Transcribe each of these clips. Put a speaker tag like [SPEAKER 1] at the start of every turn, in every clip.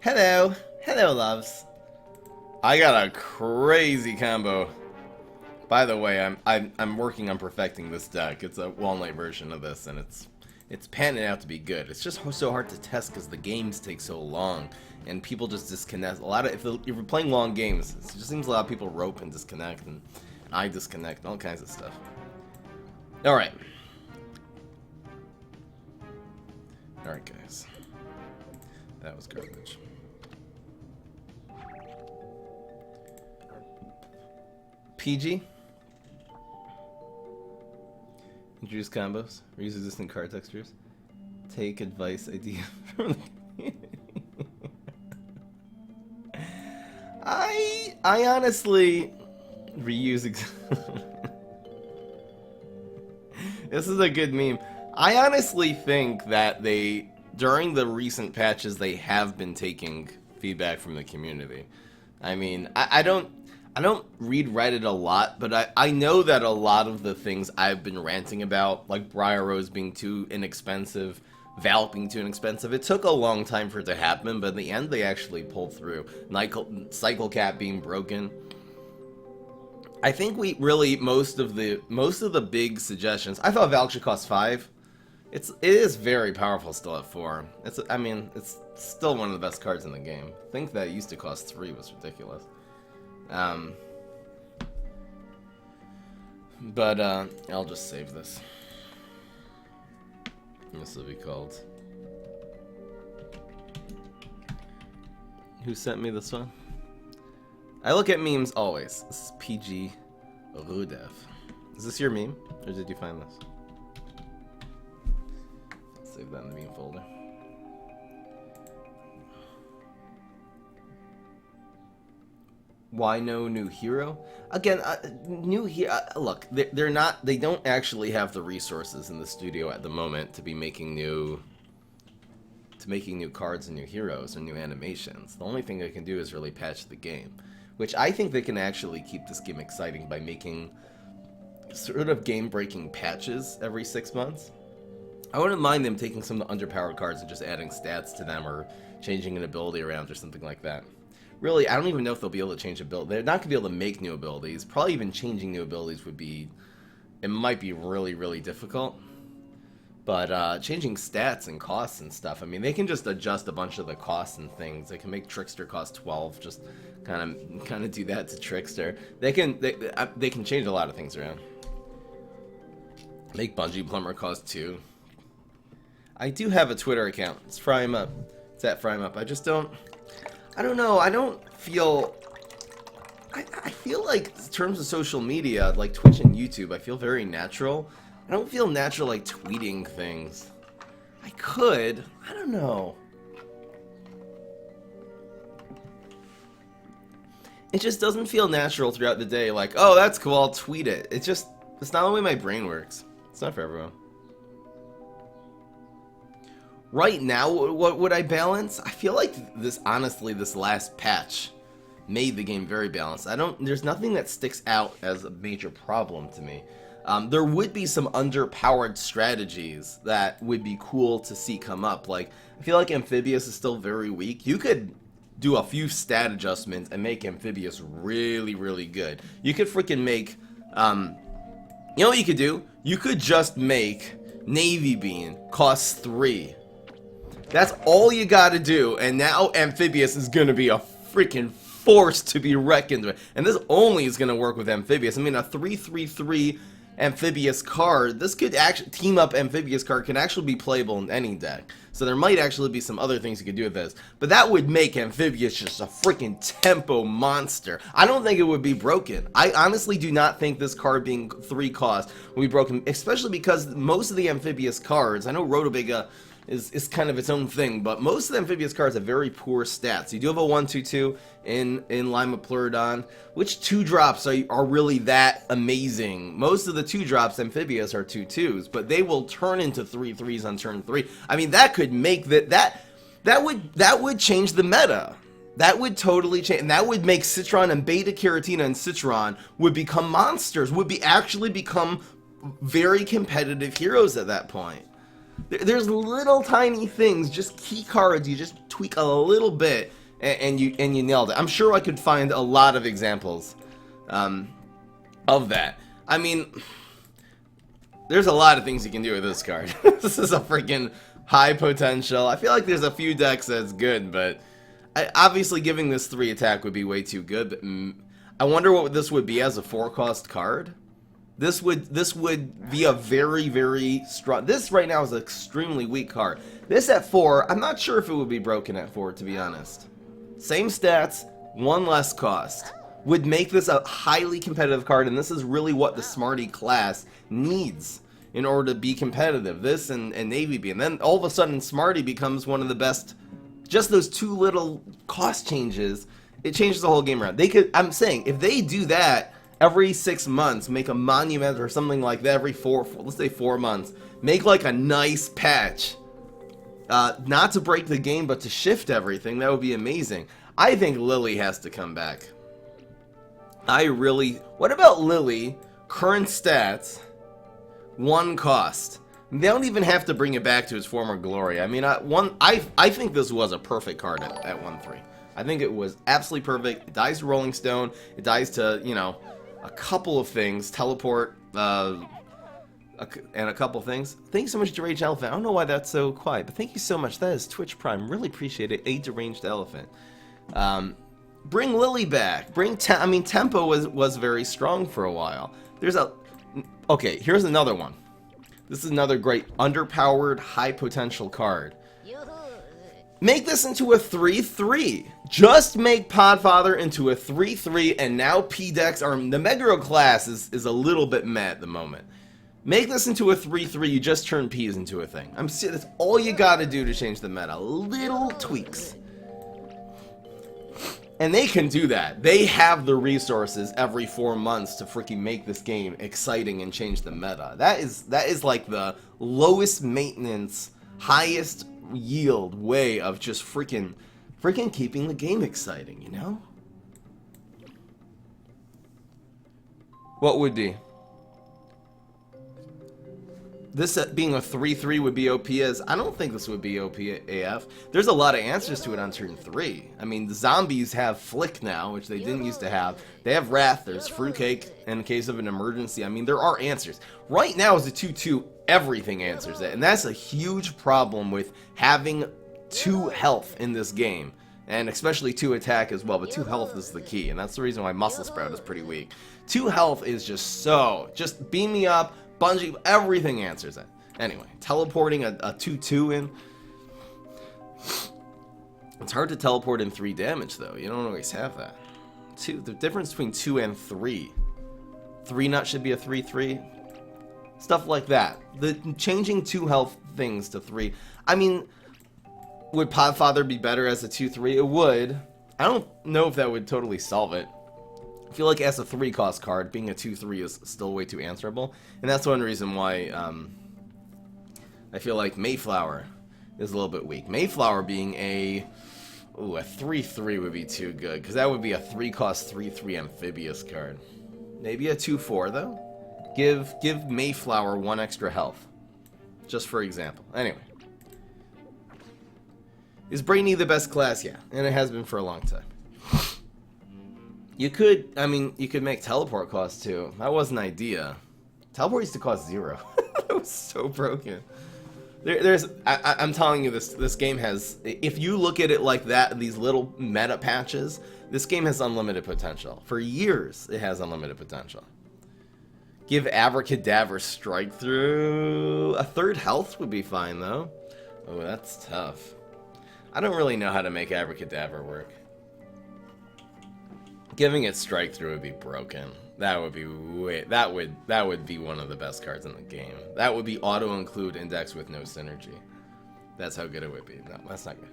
[SPEAKER 1] Hello. Hello, loves. I got a crazy combo. By the way, I'm working on perfecting this deck. It's a Walnut version of this, and it's panning out to be good. It's just so hard to test because the games take so long, and people just disconnect. If you're playing long games, it just seems a lot of people rope and disconnect, and I disconnect, and all kinds of stuff. All right, guys, that was garbage. PG. Introduce combos. Reuse existing card textures. Take advice idea from the community. I honestly reuse This is a good meme. I honestly think that during the recent patches, they have been taking feedback from the community. I mean, I don't read Reddit a lot, but I know that a lot of the things I've been ranting about, like Briar Rose being too inexpensive, Valk being too inexpensive, it took a long time for it to happen, but in the end they actually pulled through. Cycle Cap being broken. I think we really, most of the big suggestions, I thought Valk should cost 5. It is very powerful still at 4. I mean, it's still one of the best cards in the game. I think that it used to cost 3 was ridiculous. But I'll just save this. This will be called. Who sent me this one? I look at memes always. This is PG Rudev. Is this your meme? Or did you find this? Let's save that in the meme folder. Why no new hero? Again, new hero. Look, they don't actually have the resources in the studio at the moment to be making new cards and new heroes or new animations. The only thing they can do is really patch the game, which I think they can actually keep this game exciting by making sort of game-breaking patches every 6 months. I wouldn't mind them taking some of the underpowered cards and just adding stats to them or changing an ability around or something like that. Really, I don't even know if they'll be able to change ability. They're not going to be able to make new abilities. Probably even changing new abilities it might be really, really difficult. But changing stats and costs and stuff, I mean, they can just adjust a bunch of the costs and things. They can make Trickster cost 12, just kind of do that to Trickster. They can change a lot of things around. Make Bungee Plumber cost 2. I do have a Twitter account. It's Fry 'em Up. It's at Fry 'em Up. I don't know. I don't feel. I feel like in terms of social media, like Twitch and YouTube, I feel very natural. I don't feel natural like tweeting things. I could. I don't know. It just doesn't feel natural throughout the day. Like, oh, that's cool. I'll tweet it. It's not the way my brain works. It's not for everyone. Right now, what would I balance? I feel like honestly, this last patch made the game very balanced. There's nothing that sticks out as a major problem to me. There would be some underpowered strategies that would be cool to see come up. Like, I feel like Amphibious is still very weak. You could do a few stat adjustments and make Amphibious really, really good. You could freaking make, you know what you could do? You could just make Navy Bean cost 3. That's all you gotta do, and now Amphibious is gonna be a freaking force to be reckoned with. And this only is gonna work with Amphibious. I mean, a 3/3/3 Amphibious card, this could actually, team up Amphibious card can actually be playable in any deck. So there might actually be some other things you could do with this. But that would make Amphibious just a freaking tempo monster. I don't think it would be broken. I honestly do not think this card being 3 cost would be broken, especially because most of the Amphibious cards, I know Rotobega is kind of its own thing, but most of the Amphibious cards have very poor stats. You do have a 1/2/2 in Lima Pleurodon, which 2-drops are really that amazing. Most of the 2-drops Amphibious are 2/2s, but they will turn into 3/3s on turn 3. I mean, that could make that would change the meta. That would totally change, and that would make Citron and Beta Carotene and Citron would become monsters, actually become very competitive heroes at that point. There's little tiny things, just key cards. You just tweak a little bit, and you nailed it. I'm sure I could find a lot of examples of that. I mean, there's a lot of things you can do with this card. This is a freaking high potential. I feel like there's a few decks that's good, but obviously giving this 3 attack would be way too good. But I wonder what this would be as a 4-cost card. This would be a very, very strong. This right now is an extremely weak card. This at 4, I'm not sure if it would be broken at 4, to be honest. Same stats, 1 less cost. Would make this a highly competitive card, and this is really what the Smarty class needs in order to be competitive. This and Navy B. And then all of a sudden Smarty becomes one of the best. Just those 2 little cost changes, it changes the whole game around. They could, I'm saying, if they do that every 6 months, make a monument or something like that every let's say 4 months, make like a nice patch, not to break the game, but to shift everything, that would be amazing. I think Lily has to come back. What about Lily? Current stats, 1 cost. They don't even have to bring it back to its former glory. I mean, I think this was a perfect card at 1-3. I think it was absolutely perfect. It dies to Rolling Stone. It dies to, you know, a couple of things. Teleport, and a couple of things. Thanks so much, Deranged Elephant. I don't know why that's so quiet, but thank you so much. That is Twitch Prime. Really appreciate it. A Deranged Elephant. Bring Lily back. I mean, Tempo was very strong for a while. Okay, here's another one. This is another great underpowered, high potential card. Make this into a 3-3. Just make Podfather into a 3-3, and now P-Decks are... The Meguro class is a little bit meh at the moment. Make this into a 3-3, you just turn P's into a thing. That's all you gotta do to change the meta. Little tweaks. And they can do that. They have the resources every 4 months to freaking make this game exciting and change the meta. That is like the lowest maintenance, highest yield way of just freaking keeping the game exciting, you know? What would be? This being a 3-3 would be OP as... I don't think this would be OP AF. There's a lot of answers to it on turn 3. I mean, the zombies have Flick now, which they didn't used to have. They have Wrath, there's Fruitcake in case of an emergency. I mean, there are answers. Right now as a 2-2, everything answers it. And that's a huge problem with having 2 health in this game. And especially 2 attack as well, but 2 health is the key. And that's the reason why Muscle Sprout is pretty weak. 2 health is just beam me up. Bungee, everything answers it. Anyway, teleporting a 2-2 in. It's hard to teleport in 3 damage, though. You don't always have that. The difference between 2 and 3. 3-nut should be a 3-3. Stuff like that. Changing 2 health things to 3. I mean, would Podfather be better as a 2-3? It would. I don't know if that would totally solve it. I feel like as a 3-cost card, being a 2-3 is still way too answerable. And that's one reason why I feel like Mayflower is a little bit weak. Mayflower being a 3-3 would be too good, because that would be a 3-cost 3-3 amphibious card. Maybe a 2-4 though. Give Mayflower 1 extra health, just for example. Anyway, is Brainy the best class? Yeah, and it has been for a long time. You could make Teleport cost 2. That was an idea. Teleport used to cost 0. That was so broken. I'm telling you, this game has, if you look at it like that, these little meta patches, this game has unlimited potential. For years, it has unlimited potential. Give Abracadabra strike through. A 3rd health would be fine, though. Oh, that's tough. I don't really know how to make Abracadabra work. Giving it strike through would be broken. That would be that would be one of the best cards in the game. That would be auto include index with no synergy. That's how good it would be. No, that's not good.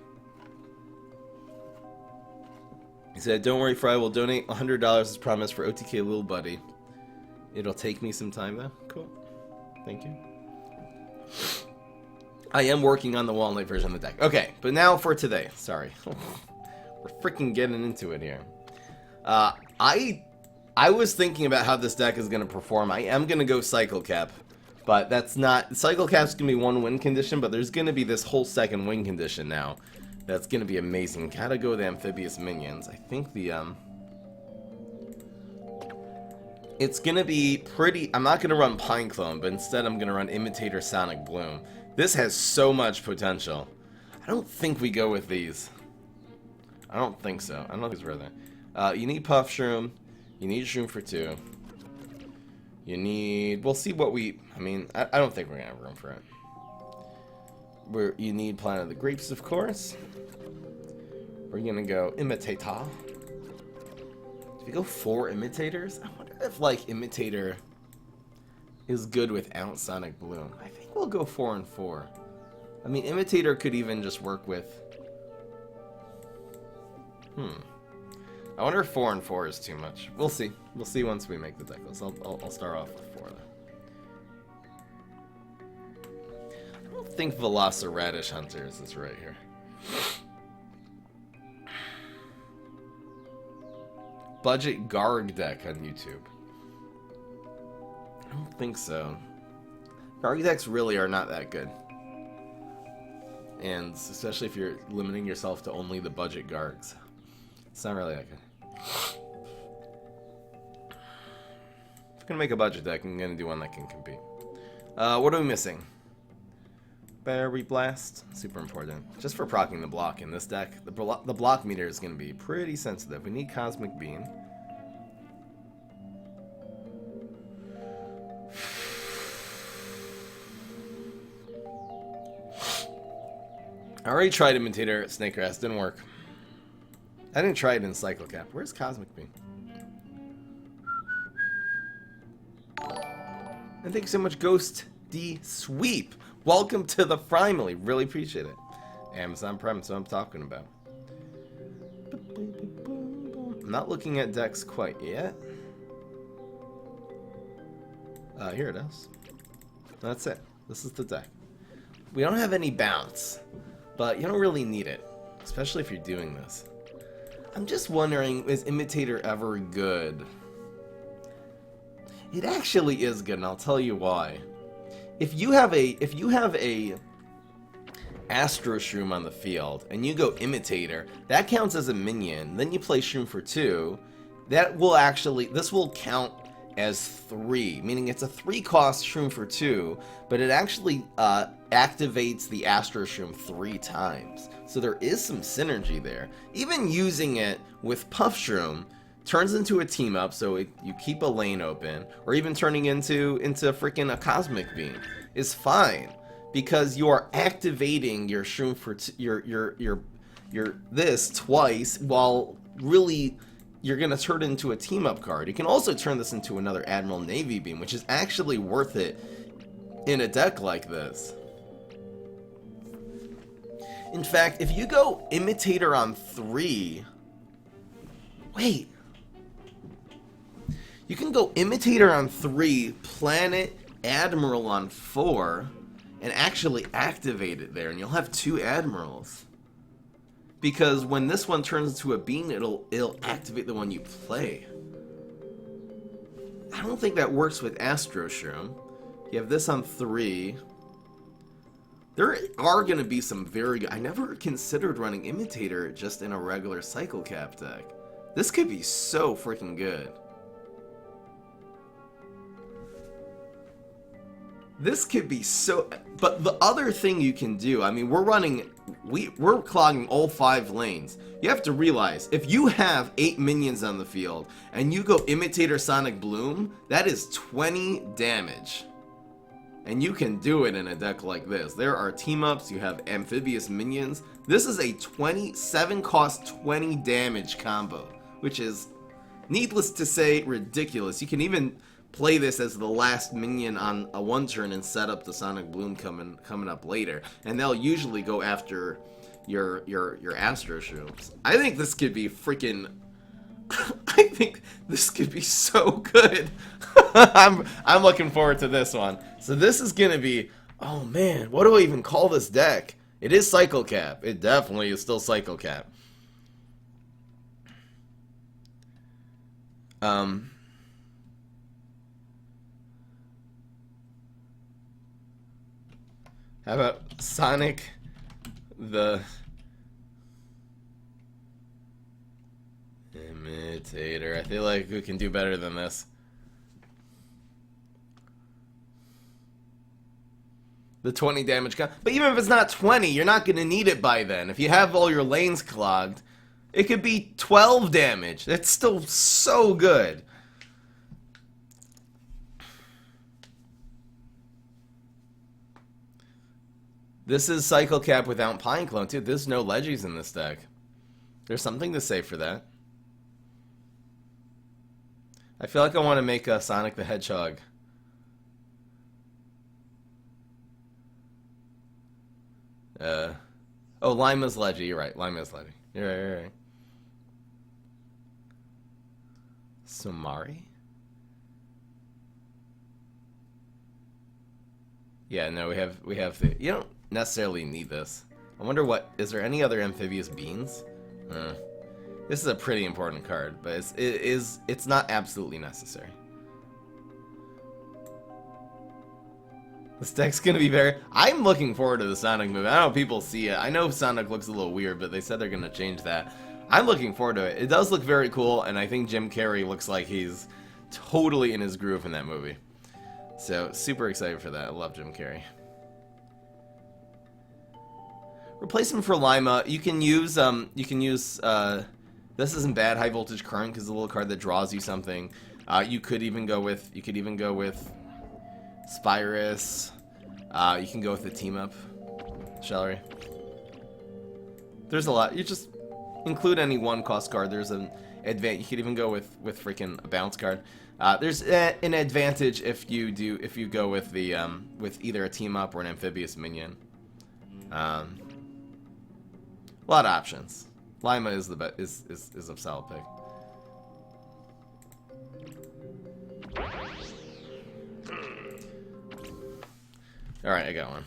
[SPEAKER 1] He said, "Don't worry, Fry. We'll donate $100 as promised for OTK Little Buddy. It'll take me some time though." Cool. Thank you. I am working on the Walnut version of the deck. Okay, but now for today. Sorry, we're freaking getting into it here. I was thinking about how this deck is going to perform. I am going to go Cycle Cap, But that's not... Cycle Cap's going to be one win condition, but there's going to be this whole second win condition now. That's going to be amazing. Gotta go with the amphibious minions. I think the, it's going to be pretty... I'm not going to run Pine Clone, but instead I'm going to run Imitater Sonic Bloom. This has so much potential. I don't think we go with these. I don't think so. I don't know if it's worth it. You need Puff Shroom. You need Shroom for 2. You need... We'll see what we... I mean, I don't think we're going to have room for it. You need Planet of the Grapes, of course. We're going to go Imitater. If we go 4 Imitators, I wonder if, like, Imitator is good without Sonic Bloom. I think we'll go 4 and 4. I mean, Imitator could even just work with... I wonder if 4 and 4 is too much. We'll see. We'll see once we make the deck list. I'll start off with 4, though. I don't think Velociradish Hunters is right here. Budget Garg deck on YouTube. I don't think so. Garg decks really are not that good. And especially if you're limiting yourself to only the budget Gargs. It's not really that good. If I'm gonna make a budget deck, I'm gonna do one that can compete. What are we missing? Berry Blast, super important. Just for proccing the block in this deck. The block meter is gonna be pretty sensitive. We need Cosmic Beam. I already tried Imitator at Snake Grass, didn't work. I didn't try it in Cycle Cap. Where's Cosmic Beam? And thank you so much, Ghost D Sweep. Welcome to the family. Really appreciate it. Amazon Prime, that's what I'm talking about. I'm not looking at decks quite yet. Here it is. That's it. This is the deck. We don't have any bounce, but you don't really need it, especially if you're doing this. I'm just wondering, is Imitator ever good? It actually is good, and I'll tell you why. If you have a Astro Shroom on the field and you go Imitator, that counts as a minion. Then you play Shroom for 2. That will actually, this will count as 3, meaning it's a 3-cost Shroom for 2, but it actually activates the Astro Shroom 3 times. So there is some synergy there. Even using it with Puff Shroom turns into a team up, so you keep a lane open, or even turning into freaking a Cosmic Beam is fine, because you are activating your Shroom for your this twice, while really you're gonna turn it into a team up card. You can also turn this into another Admiral Navy Beam, which is actually worth it in a deck like this. In fact, if you go Imitator on 3, wait. You can go Imitator on 3, Planet Admiral on 4, and actually activate it there, and you'll have 2 Admirals. Because when this one turns into a beam, it'll activate the one you play. I don't think that works with Astro Shroom. You have this on 3. There are going to be some very good... I never considered running Imitator just in a regular Cycle Cap deck. This could be so freaking good. This could be so... But the other thing you can do, I mean, we're running... We're clogging all 5 lanes. You have to realize, if you have 8 minions on the field, and you go Imitator Sonic Bloom, that is 20 damage. And you can do it in a deck like this. There are team-ups, you have amphibious minions. This is a 7-cost 20 damage combo, which is, needless to say, ridiculous. You can even play this as the last minion on a 1-turn and set up the Sonic Bloom coming up later. And they'll usually go after your Astro Shrooms. I think this could be freaking... I think this could be so good. I'm looking forward to this one. So this is gonna be... Oh man, what do I even call this deck? It is Cycle Cap. It definitely is still Cycle Cap. How about Sonic the Imitater? I feel like we can do better than this. The 20 damage count. But even if it's not 20, you're not going to need it by then. If you have all your lanes clogged, it could be 12 damage. That's still so good. This is Cycle Cap without Pine Clone, too. There's no Leggies in this deck. There's something to say for that. I feel like I want to make a Sonic the Hedgehog. Oh, Lima's Leggy. You're right. Lima's Leggy. You're right. Sumari? Yeah, no, we have the... You don't necessarily need this. I wonder what... Is there any other amphibious beans? This is a pretty important card, but it's not absolutely necessary. This deck's gonna be very... I'm looking forward to the Sonic movie. I don't know if people see it. I know Sonic looks a little weird, but they said they're gonna change that. I'm looking forward to it. It does look very cool, and I think Jim Carrey looks like he's totally in his groove in that movie. So, super excited for that. I love Jim Carrey. Replace him for Lima. You can use, this isn't bad, High Voltage Current, because it's a little card that draws you something. You could even go with Spyrus. You can go with the team up. Shellery. There's a lot. You just include any one cost card. There's an advantage. You could even go with freaking a bounce card. There's an advantage if you go with the with either a team up or an amphibious minion. A lot of options. Lima is the is a solid pick. All right, I got one.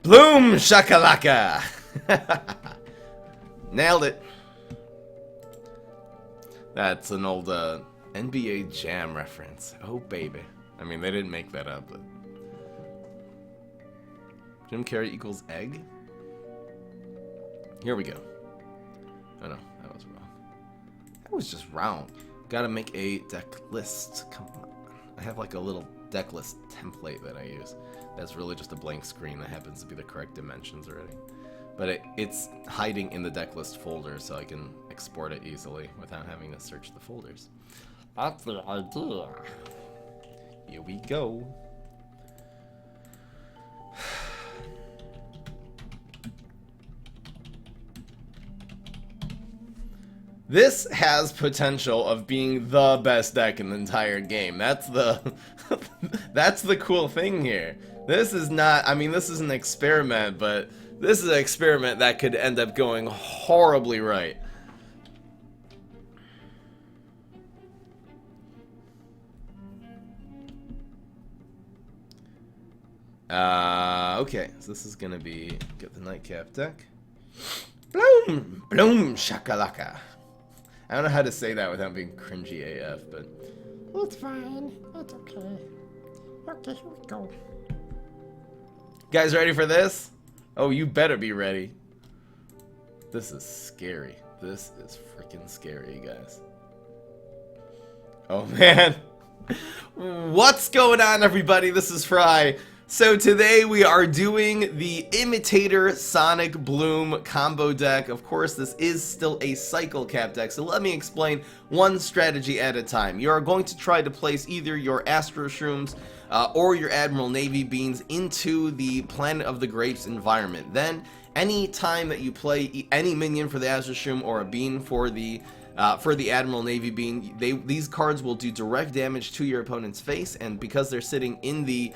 [SPEAKER 1] Bloom shakalaka. Nailed it. That's an old NBA Jam reference. Oh baby. I mean, they didn't make that up, but Jim Carrey equals egg. Here we go. Oh no, that was wrong. That was just wrong. Gotta make a deck list. Come on. I have like a little deck list template that I use. That's really just a blank screen that happens to be the correct dimensions already. But it's hiding in the deck list folder, so I can export it easily without having to search the folders. That's the idea. Here we go. This has potential of being the best deck in the entire game. That's the that's the cool thing here. This is not, I mean, this is an experiment, but this is an experiment that could end up going horribly right. Okay, so this is gonna be, get the Nightcap deck. Bloom! Bloom shakalaka. I don't know how to say that without being cringy AF, but...
[SPEAKER 2] It's fine. It's okay. Okay, here we go.
[SPEAKER 1] Guys ready for this? Oh, you better be ready. This is scary. This is freaking scary, guys. Oh, man. What's going on, everybody? This is Fry. So today we are doing the Imitater Sonic Bloom combo deck. Of course, this is still a Cycle Cap deck, so let me explain one strategy at a time. You are going to try to place either your Astro Shrooms or your Admiral Navy Beans into the Planet of the Grapes environment. Then, any time that you play any minion for the Astro Shroom or a bean for the Admiral Navy Bean, these cards will do direct damage to your opponent's face, and because they're sitting in the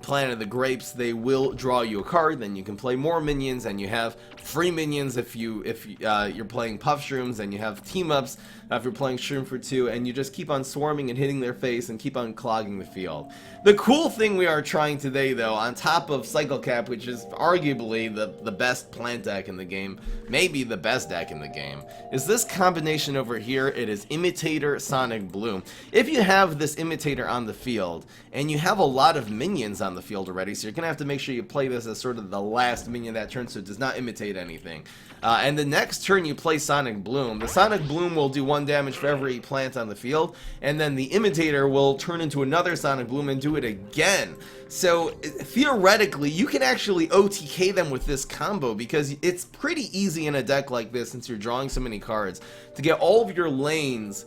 [SPEAKER 1] Planet of the Grapes, they will draw you a card, then you can play more minions, and you have free minions if you're playing Puff Shrooms, and you have team-ups if you're playing Shroom for 2, and you just keep on swarming and hitting their face and keep on clogging the field. The cool thing we are trying today, though, on top of Cycle Cap, which is arguably the best plant deck in the game, maybe the best deck in the game, is this combination over here. It is Imitater, Sonic Bloom. If you have this Imitator on the field, and you have a lot of minions on the field already, so you're going to have to make sure you play this as sort of the last minion that turn, so it does not imitate anything. And the next turn you play Sonic Bloom. The Sonic Bloom will do 1 damage for every plant on the field, and then the Imitator will turn into another Sonic Bloom and do it again. So theoretically, you can actually OTK them with this combo, because it's pretty easy in a deck like this, since you're drawing so many cards, to get all of your lanes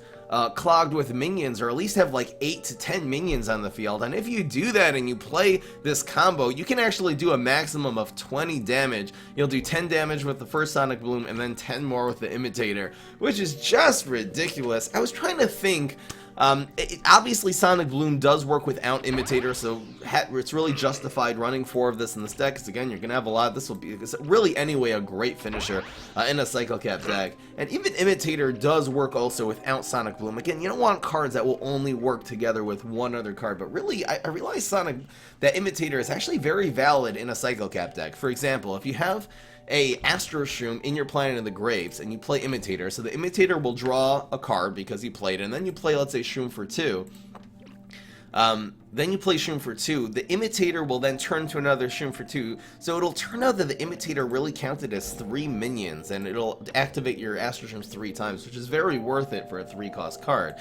[SPEAKER 1] clogged with minions, or at least have like 8 to 10 minions on the field. And if you do that and you play this combo, you can actually do a maximum of 20 damage. You'll do 10 damage with the first Sonic Bloom and then 10 more with the Imitator, which is just ridiculous. I was trying to think, obviously Sonic Bloom does work without Imitator, so it's really justified running 4 of this in this deck, because again, you're going to have a lot. This will be really anyway a great finisher in a Cycle Cap deck. And even Imitator does work also without Sonic Bloom. Again, you don't want cards that will only work together with one other card, but really, I realize that Imitator is actually very valid in a Cycle Cap deck. For example, if you have a Astro Shroom in your Planet of the Grapes and you play Imitator, so the Imitator will draw a card because he played it, and then you play, let's say, Shroom for 2. Then you play Shroom for 2. The Imitator will then turn to another Shroom for 2, so it'll turn out that the Imitator really counted as 3 minions, and it'll activate your Astro Shrooms 3 times, which is very worth it for a 3-cost card.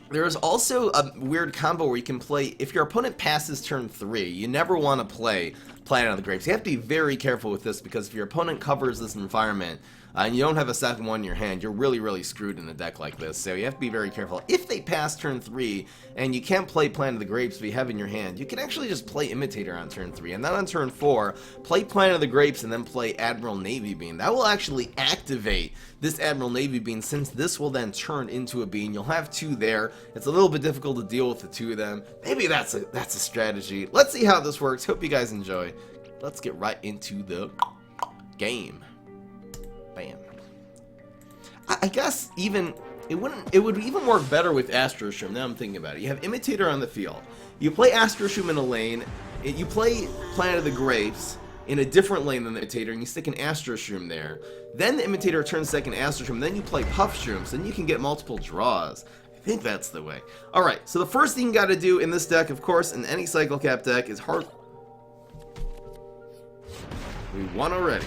[SPEAKER 1] There is also a weird combo where you can play, if your opponent passes turn 3, you never want to play Planet of the Grapes. You have to be very careful with this, because if your opponent covers this environment and you don't have a second one in your hand, you're really screwed in a deck like this. So you have to be very careful. If they pass turn 3 and you can't play Planet of the Grapes but you have in your hand, you can actually just play Imitator on turn 3, and then on turn 4, play Planet of the Grapes and then play Admiral Navy Bean. That will actually activate this Admiral Navy Bean, since this will then turn into a bean. You'll have 2 there. It's a little bit difficult to deal with the 2 of them. Maybe that's a strategy. Let's see how this works. Hope you guys enjoy. Let's get right into the game. Bam. I guess even it would even work better with Astro Shroom. Now I'm thinking about it. You have Imitator on the field. You play Astro Shroom in a lane. You play Planet of the Grapes in a different lane than the Imitator, and you stick an Astro Shroom there. Then the Imitator turns second Astro Shroom. Then you play Puff Shrooms. Then you can get multiple draws. I think that's the way. Alright, so the first thing you gotta do in this deck, of course, in any Cycle Cap deck, is hard. We won already.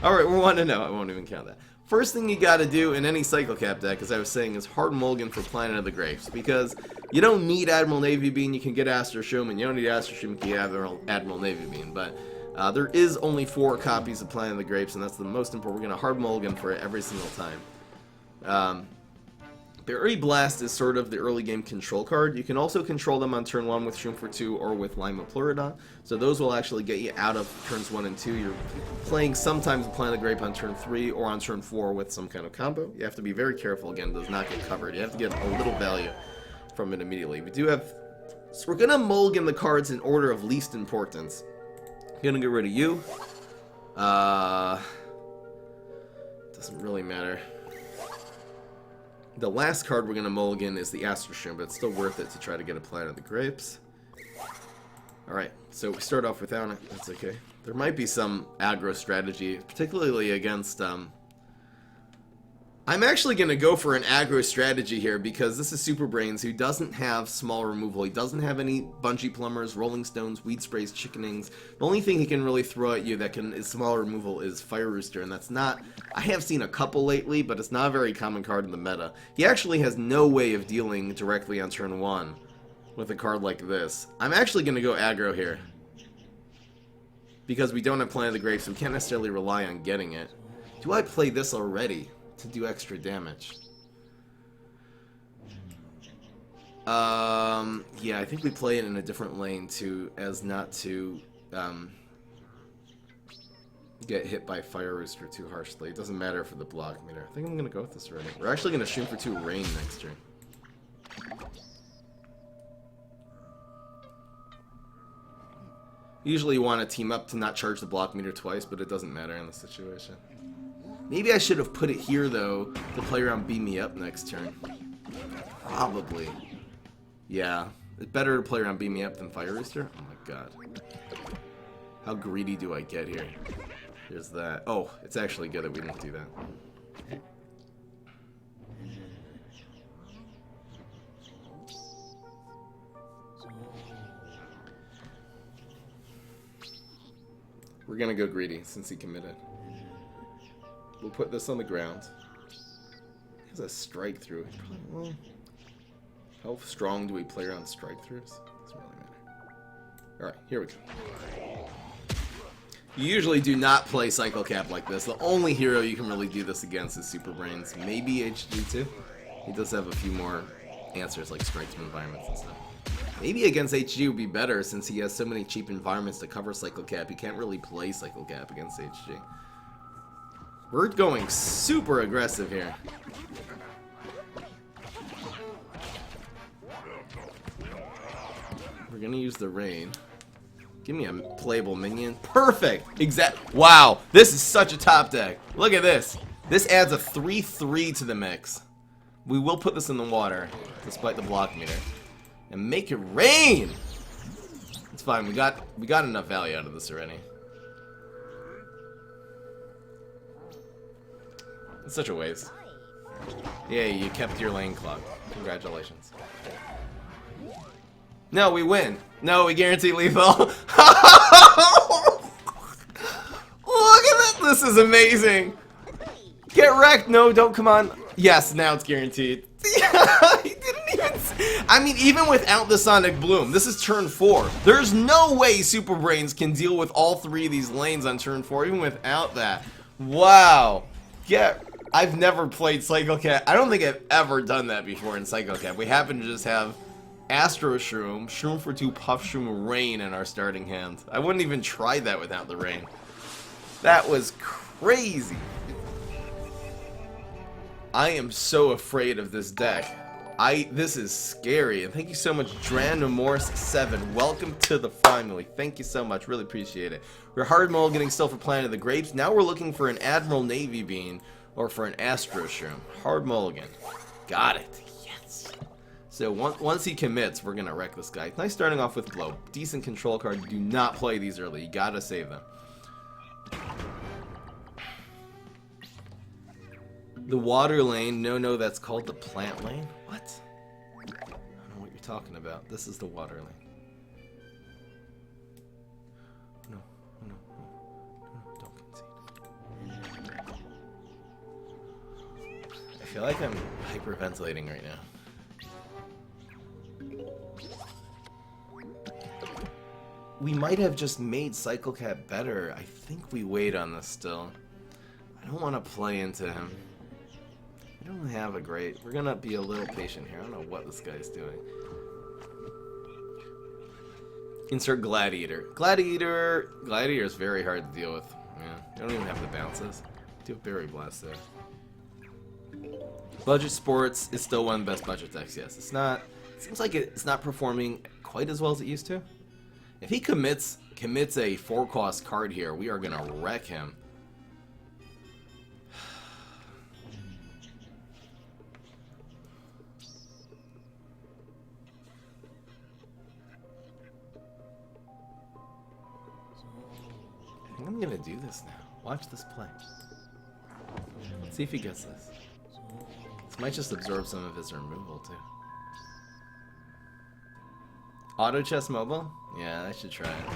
[SPEAKER 1] Alright, we're 1-0. I won't even count that. First thing you gotta do in any Cycle Cap deck, as I was saying, is hard mulligan for Planet of the Grapes, because you don't need Admiral Navy Bean. You can get Astro Shroom, and you don't need Astro Shroom, you can get Admiral Navy Bean, but there is only 4 copies of Planet of the Grapes, and that's the most important. We're gonna hard mulligan for it every single time. Berry Blast is sort of the early game control card. You can also control them on turn 1 with Shroom for 2 or with Lima Pleurodon. So those will actually get you out of turns 1 and 2. You're playing sometimes Planet of the Grape on turn 3 or on turn 4 with some kind of combo. You have to be very careful, again, it does not get covered. You have to get a little value from it immediately. We do have... So we're going to mulligan the cards in order of least importance. Going to get rid of you. Doesn't really matter. The last card we're going to mulligan is the Astro Shroom, but it's still worth it to try to get a Planet of the Grapes. Alright, so we start off without it. That's okay. There might be some aggro strategy, particularly against... I'm actually going to go for an aggro strategy here, because this is Super Brains, who doesn't have small removal. He doesn't have any Bungee Plumbers, Rolling Stones, Weed Sprays, Chickenings. The only thing he can really throw at you that is small removal is Fire Rooster, and that's not... I have seen a couple lately, but it's not a very common card in the meta. He actually has no way of dealing directly on turn 1 with a card like this. I'm actually going to go aggro here, because we don't have Planet of the Grapes, so we can't necessarily rely on getting it. Do I play this already to do extra damage? Yeah, I think we play it in a different lane as not to get hit by Fire Rooster too harshly. It doesn't matter for the block meter. I think I'm gonna go with this already. We're actually gonna shoot for 2 rain next turn. Usually you want to team up to not charge the block meter twice, but it doesn't matter in this situation. Maybe I should have put it here, though, to play around Beam Me Up next turn. Probably. Yeah. It's better to play around Beam Me Up than Fire Rooster? Oh my god. How greedy do I get here? Here's that. Oh, it's actually good that we didn't do that. We're gonna go greedy since he committed. We'll put this on the ground. He has a strike through. Well, how strong do we play around strike throughs? Doesn't really matter. Alright, here we go. You usually do not play Cycle Cap like this. The only hero you can really do this against is Super Brains. Maybe HG2. He does have a few more answers like strikes from environments and stuff. Maybe against HG would be better since he has so many cheap environments to cover Cycle Cap. You can't really play Cycle Cap against HG. We're going super aggressive here. We're gonna use the rain. Give me a playable minion. Perfect! Wow, this is such a top deck. Look at this. This adds a 3/3 to the mix. We will put this in the water, despite the block meter. And make it rain! It's fine, we got enough value out of this already. It's such a waste. Yeah, you kept your lane clock. Congratulations. No, we win. No, we guarantee lethal. Look at that. This is amazing. Get wrecked. No, don't come on. Yes, now it's guaranteed. He didn't even... I mean, even without the Sonic Bloom, this is turn 4. There's no way Super Brains can deal with all 3 of these lanes on turn 4, even without that. Wow. I've never played Cycle Cap. I don't think I've ever done that before in Cycle Cap. We happen to just have Astro Shroom, Shroom for 2, Puff Shroom, Rain in our starting hand. I wouldn't even try that without the Rain. That was crazy. I am so afraid of this deck. This is scary. And thank you so much, Dranomorse7. Welcome to the family. Thank you so much. Really appreciate it. We're hard mulliganing still for Planet of the Grapes. Now we're looking for an Admiral Navy Bean or for an Astro Shroom. Hard mulligan. Got it. Yes. So once he commits, we're going to wreck this guy. Nice starting off with Blow. Decent control card. Do not play these early. You got to save them. The water lane, no, that's called the plant lane? What? I don't know what you're talking about. This is the water lane. No, don't concede. I feel like I'm hyperventilating right now. We might have just made Cycle Cap better. I think we wait on this still. I don't want to play into him. I don't have a great... We're gonna be a little patient here. I don't know what this guy's doing. Insert Gladiator. Gladiator is very hard to deal with. Yeah, you don't even have the bounces. Do a Berry Blast there. Budget Sports is still one of the best budget decks, yes. It's not... It seems like it's not performing quite as well as it used to. If he commits a 4-cost card here, we are gonna wreck him. I'm gonna do this now. Watch this play. Let's see if he gets this. This might just absorb some of his removal too. Auto chess mobile? Yeah, I should try it.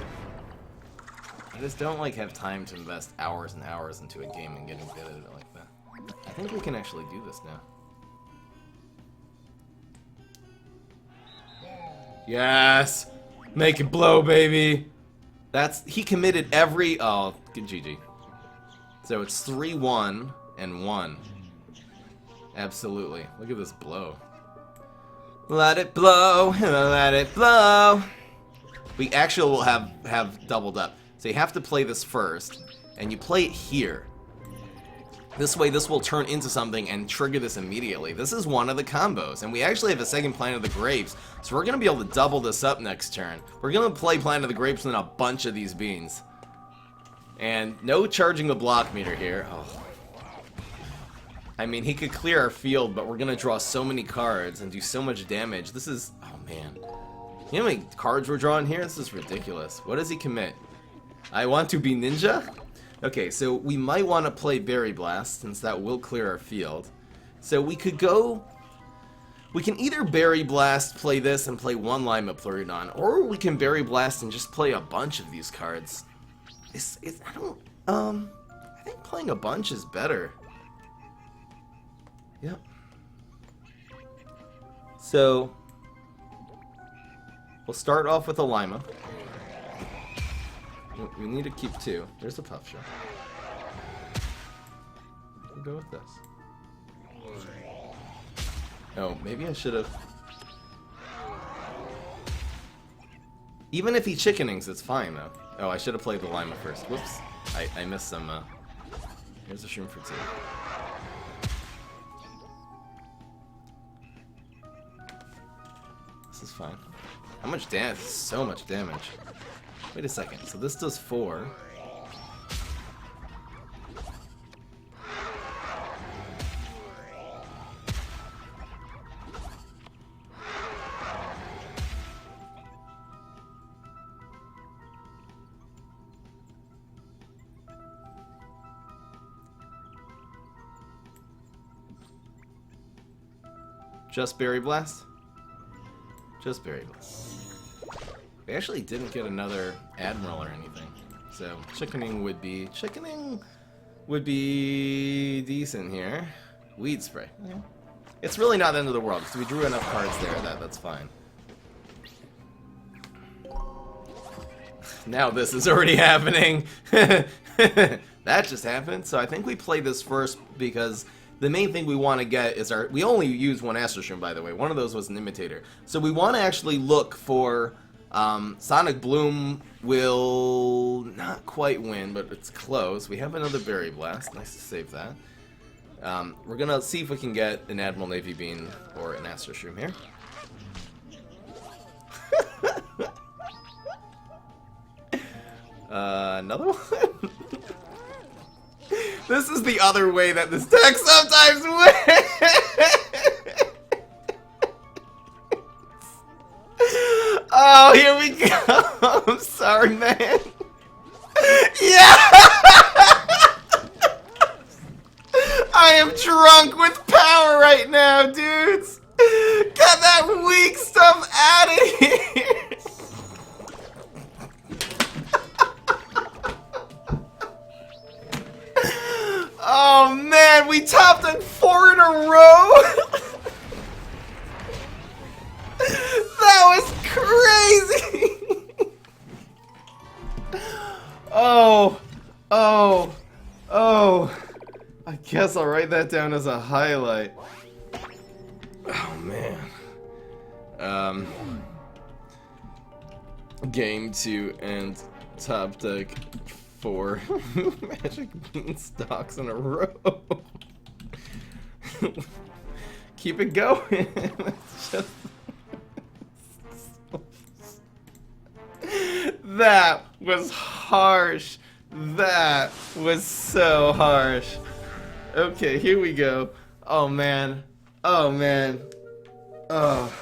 [SPEAKER 1] I just don't have time to invest hours and hours into a game and getting good at it like that. I think we can actually do this now. Yes! Make it blow, baby! He committed every... Oh, good GG. So it's 3-1 and 1. Absolutely. Look at this blow. Let it blow, let it blow. We actually will have doubled up. So you have to play this first, and you play it here. This way, this will turn into something and trigger this immediately. This is one of the combos, and we actually have a second Planet of the Grapes, so we're going to be able to double this up next turn. We're going to play Planet of the Grapes and a bunch of these beans. And no charging the block meter here. Oh. I mean, he could clear our field, but we're going to draw so many cards and do so much damage. This is... oh, man. You know how many cards we're drawing here? This is ridiculous. What does he commit? I want to be ninja? Okay, so we might want to play Berry Blast, since that will clear our field. So we could go... we can either Berry Blast, play this, and play one Lima Pleurodon, or we can Berry Blast and just play a bunch of these cards. I think playing a bunch is better. Yep. So, we'll start off with a Lima. We need to keep 2. There's a Puff Shell. We'll go with this. Oh, maybe I should have... even if he chickenings, it's fine, though. Oh, I should have played the Lima first. Whoops. I missed some, here's a Shroom for 2. This is fine. How much damage? So much damage. Wait a second. So this does 4. Just Berry Blast? Just Berry Blast. We actually didn't get another Admiral or anything. So, chickening would be decent here. Weed Spray. Yeah. It's really not the end of the world, because we drew enough cards there that that's fine. Now this is already happening. That just happened. So I think we play this first because the main thing we want to get is we only use one Astro Shroom, by the way. One of those was an Imitator. So we want to actually look for Sonic Bloom will not quite win, but it's close. We have another Berry Blast. Nice to save that. We're going to see if we can get an Admiral Navy Bean or an Astro Shroom here. Another one? This is the other way that this deck sometimes wins! Oh, here we go! I'm sorry, man. Yeah! I am drunk with power right now, dudes! Get that weak stuff out of here! Oh man, we topped on 4 in a row! That was crazy! Oh, I guess I'll write that down as a highlight. Oh man. Game 2 and top deck 4 Magic Beanstalks in a row. Keep it going. It's just... that was harsh. That was so harsh. Okay, here we go. Oh man. Oh man. Oh.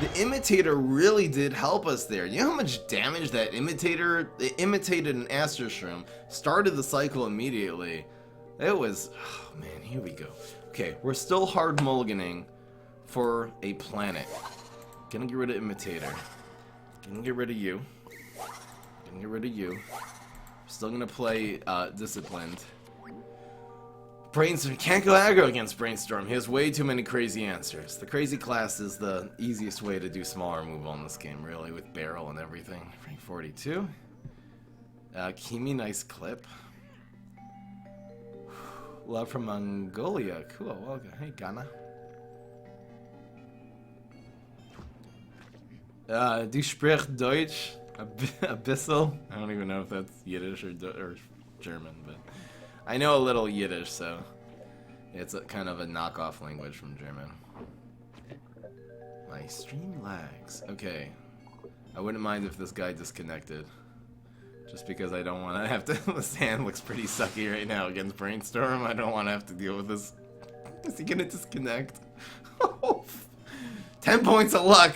[SPEAKER 1] The Imitator really did help us there. You know how much damage that Imitator... It imitated an Astro Shroom. Started the cycle immediately. It was... oh man, here we go. Okay, we're still hard mulliganing for a planet. Gonna get rid of Imitator. Gonna get rid of you. Gonna get rid of you. Still gonna play Disciplined. Brainstorm. Can't go aggro against Brainstorm. He has way too many crazy answers. The crazy class is the easiest way to do small removal in this game, really, with barrel and everything. Rank 42. Kimi, nice clip. Love from Mongolia. Cool. Welcome. Hey, Ghana. Du sprichst Deutsch? A bissel? I don't even know if that's Yiddish or German, but... I know a little Yiddish, so it's a kind of a knockoff language from German. My stream lags. Okay. I wouldn't mind if this guy disconnected. Just because I don't want to have to... This hand looks pretty sucky right now against Brainstorm. I don't want to have to deal with this. Is he gonna disconnect? 10 points of luck!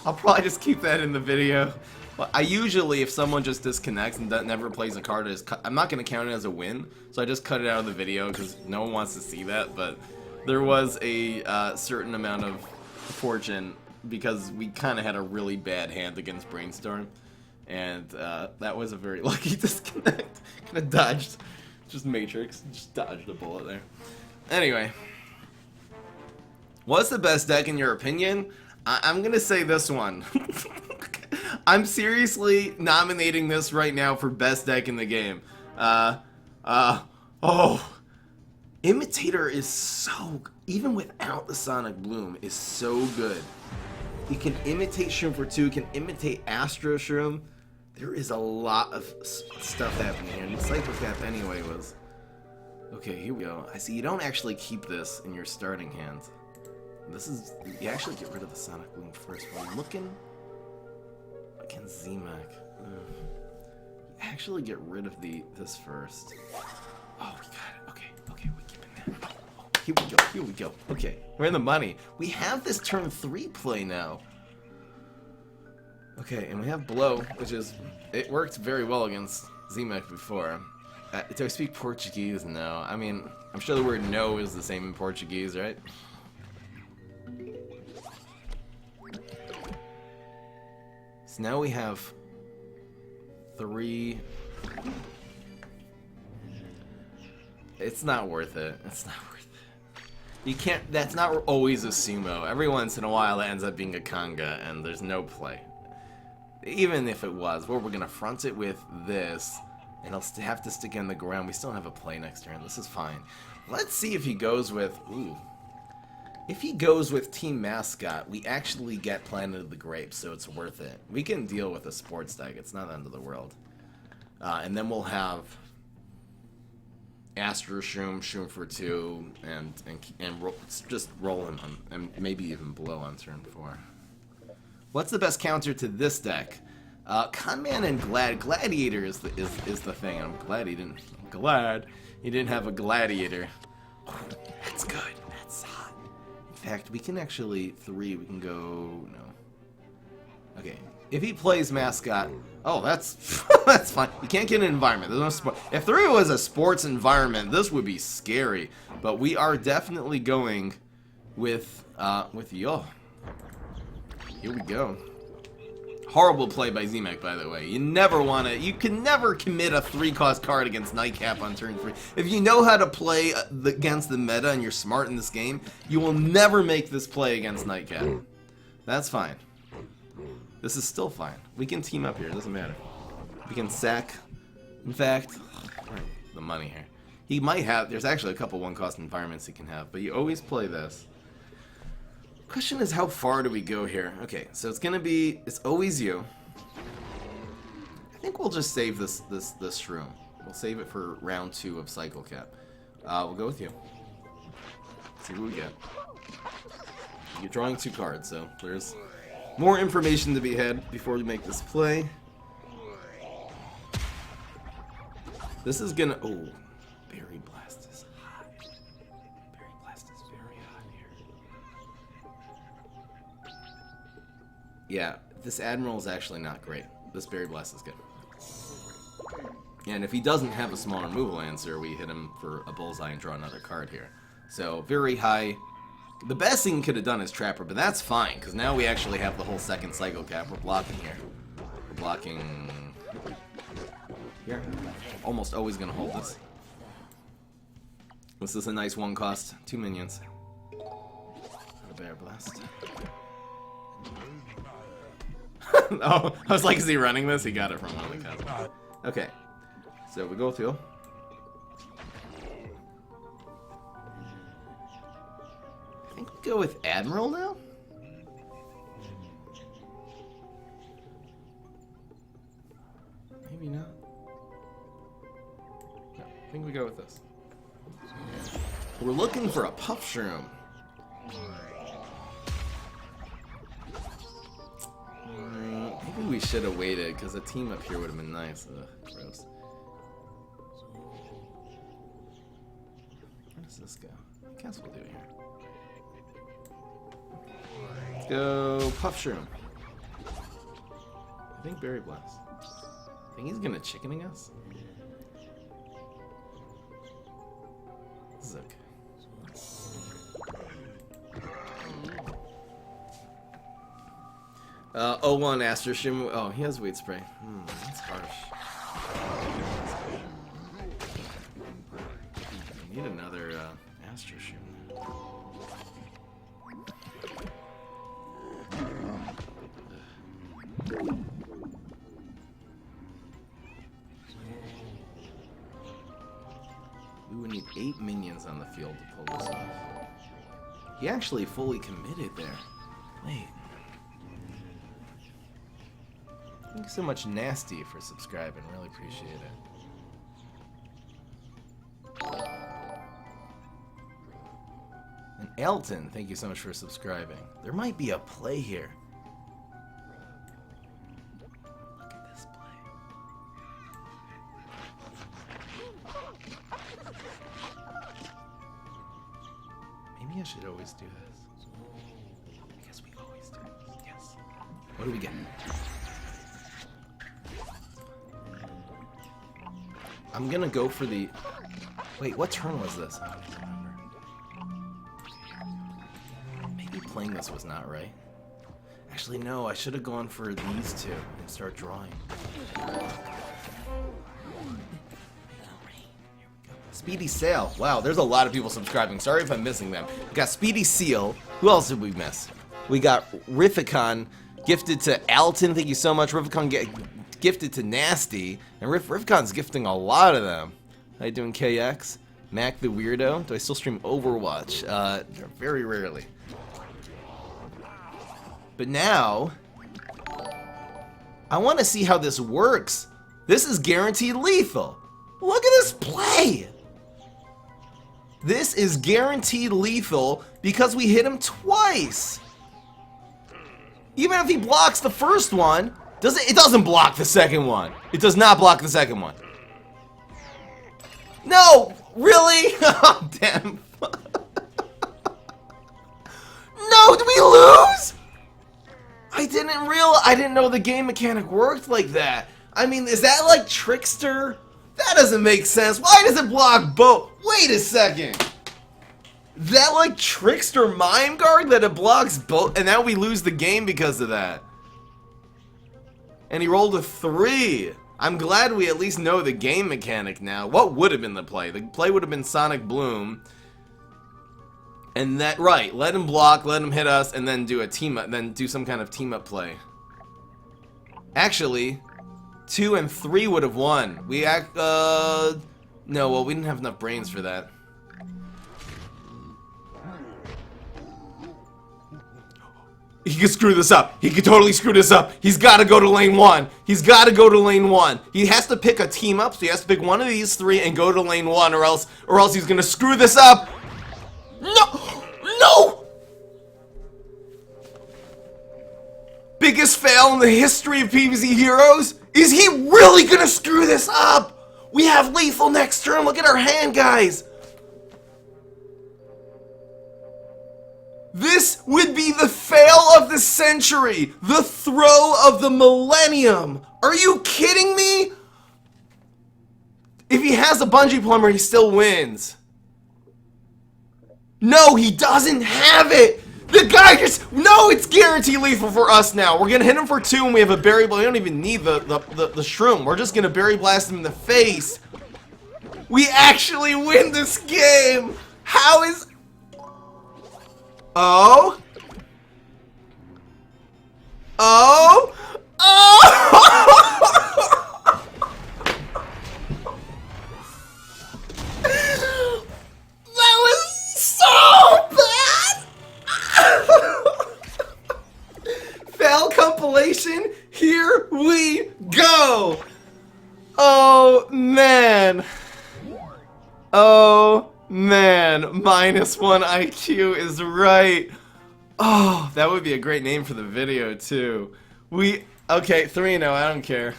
[SPEAKER 1] I'll probably just keep that in the video. But I usually, if someone just disconnects and never plays a card, I'm not going to count it as a win. So I just cut it out of the video because no one wants to see that. But there was a certain amount of fortune because we kind of had a really bad hand against Brainstorm. And that was a very lucky disconnect. Kind of dodged. Just Matrix. Just dodged a bullet there. Anyway. What's the best deck in your opinion? I'm going to say this one. I'm seriously nominating this right now for best deck in the game. Imitator is so, even without the Sonic Bloom, is so good. You can imitate Shroom for 2, you can imitate Astro Shroom. There is a lot of stuff happening here. And Psychopath anyway was... Okay, here we go. I see you don't actually keep this in your starting hand. This is... You actually get rid of the Sonic Bloom first. While I'm looking... Against Z-Mac. You actually get rid of this first. Oh, we got it. Okay, we keep it now. Oh, here we go. Okay, we're in the money. We have this turn 3 play now. Okay, and we have Blow, which is... It worked very well against Z-Mac before. Do I speak Portuguese? No. I mean, I'm sure the word no is the same in Portuguese, right? So now we have 3. It's not worth it. It's not worth it. You can't. That's not always a sumo. Every once in a while, it ends up being a conga, and there's no play. Even if it was, well, we're gonna front it with this, and I'll have to stick it in the ground. We still have a play next turn. This is fine. Let's see if he goes with. Ooh. If he goes with Team Mascot, we actually get Planet of the Grapes, so it's worth it. We can deal with a sports deck. It's not the end of the world. And then we'll have Astro Shroom, Shroom for 2, and just roll him on, and maybe even Blow on turn 4. What's the best counter to this deck? Conman and Gladiator is the thing. I'm glad he didn't have a Gladiator. That's good. That's hot. In fact, we can actually we can go no. Okay, if he plays Mascot, oh, that's that's fine. You can't get an environment. There's no sport. If 3 was a sports environment, this would be scary. But we are definitely going with Yo. Here we go. Horrible play by Z-Mac, by the way. You can never commit a 3-cost card against Nightcap on turn 3. If you know how to play against the meta and you're smart in this game, you will never make this play against Nightcap. That's fine. This is still fine. We can team up here, it doesn't matter. We can sack. In fact, the money here. He might have, there's actually a couple 1-cost environments he can have, but you always play this. Question is, how far do we go here? Okay, so it's always you. I think we'll just save this shroom. We'll save it for round 2 of Cycle Cap. We'll go with you. See what we get. You're drawing 2 cards, so there's more information to be had before we make this play. This is gonna... Oh, Berry Blast is hot. Berry Blast is very hot here. Yeah, this Admiral is actually not great. This Berry Blast is good. And if he doesn't have a small removal answer, we hit him for a bullseye and draw another card here. So, very high. The best thing he could have done is Trapper, but that's fine, because now we actually have the whole second Cycle Cap. We're blocking here. We're blocking... here. Almost always going to hold this. This is a nice 1-cost. 2 minions. A Bear Blast. Oh, I was like, is he running this? He got it from one of the costs. Okay. So we go through. I think we go with Admiral now? Maybe not. with us. We're looking for a puff shroom. Maybe we should have waited, because a team up here would have been nice. Ugh, gross. Where does this go? I guess we'll do it here. Let's go puff shroom. I think Berry Blast. I think he's gonna chickening us. This is okay. O1 Astro Shroom. Oh, he has weight spray. That's harsh. I need another Astro Shroom. We would need 8 minions on the field to pull this off. He actually fully committed there. Wait. Thank you so much, Nasty, for subscribing. Really appreciate it. And Elton, thank you so much for subscribing. There might be a play here. Look at this play. Maybe I should always do this. I guess we always do this. Yes. What do we get? I'm gonna go for the... Wait, what turn was this? I don't even remember. Maybe playing this was not right. Actually, no, I should have gone for these two and start drawing. Speedy Sail. Wow, there's a lot of people subscribing. Sorry if I'm missing them. We got Speedy Seal. Who else did we miss? We got Rifficon, gifted to Alton. Thank you so much. Rifficon gifted to Nasty, and Rifcon's gifting a lot of them. How you doing, KX? Mac the Weirdo? Do I still stream Overwatch? Very rarely. But now, I want to see how this works. This is guaranteed lethal. Look at this play. This is guaranteed lethal because we hit him twice. Even if he blocks the first one, it doesn't block the second one. It does not block the second one. No! Really? Oh, damn. No, did we lose? I didn't know the game mechanic worked like that. I mean, is that like Trickster? That doesn't make sense. Why does it block both? Wait a second. That like Trickster Mime Guard that it blocks both, and now we lose the game because of that. And he rolled a 3. I'm glad we at least know the game mechanic now. What would have been the play? The play would have been Sonic Bloom. And that, right, let him block, let him hit us, and then do a team up, then do some kind of team up play. Actually, 2 and 3 would have won. No, well, we didn't have enough brains for that. He could screw this up. He could totally screw this up. He's got to go to lane 1. He's got to go to lane 1. He has to pick a team up, so he has to pick one of these 3 and go to lane 1, or else he's gonna screw this up. No! No! Biggest fail in the history of PvZ Heroes? Is he really gonna screw this up? We have lethal next turn. Look at our hand, guys. This would be the fail of the century, the throw of the millennium. Are you kidding me? If he has a bungee plumber, he still wins. No, he doesn't have it. The guy just, no, it's guaranteed lethal for us now. We're gonna hit him for 2 and we have a berry blast. We don't even need the shroom. We're just gonna berry blast him in the face. We actually win this game. How is... Oh? Oh? Oh! That was so bad! Fail compilation, here we go! Oh, man. Oh, man. -1 IQ is right. Oh, that would be a great name for the video, too. Okay, 3-0, I don't care.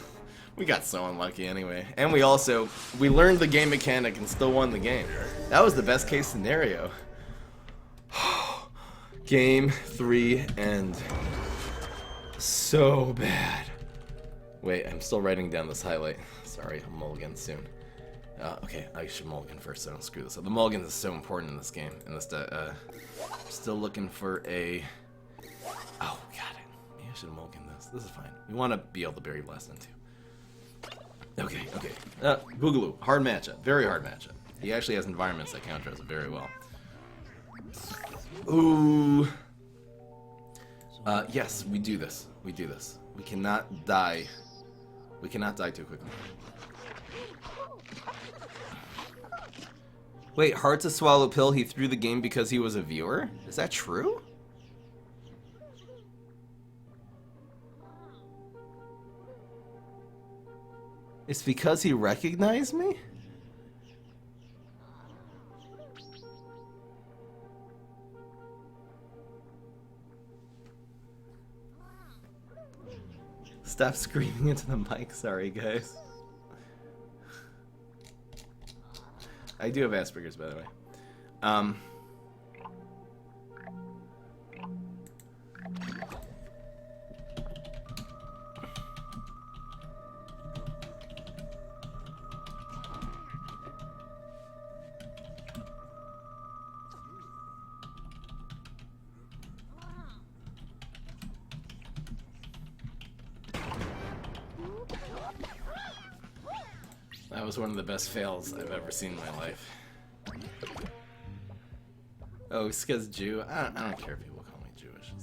[SPEAKER 1] We got so unlucky anyway. And we learned the game mechanic and still won the game. That was the best case scenario. Game 3 end. So bad. Wait, I'm still writing down this highlight. Sorry, I'll mulligan soon. Okay, I should mulligan first so I don't screw this up. The mulligan is so important in this game. Still looking for a... Oh, got it. Maybe I should mulligan this. This is fine. We want to be able to berry blast them too. Okay. Boogaloo. Hard matchup. Very hard matchup. He actually has environments that counter us very well. Ooh. Yes, we do this. We do this. We cannot die. We cannot die too quickly. Wait, hard to swallow pill, he threw the game because he was a viewer? Is that true? It's because he recognized me? Stop screaming into the mic, sorry guys. I do have Asperger's, by the way. That was one of the best fails I've ever seen in my life. Oh, it's because Jew? I don't care if people call me Jewish.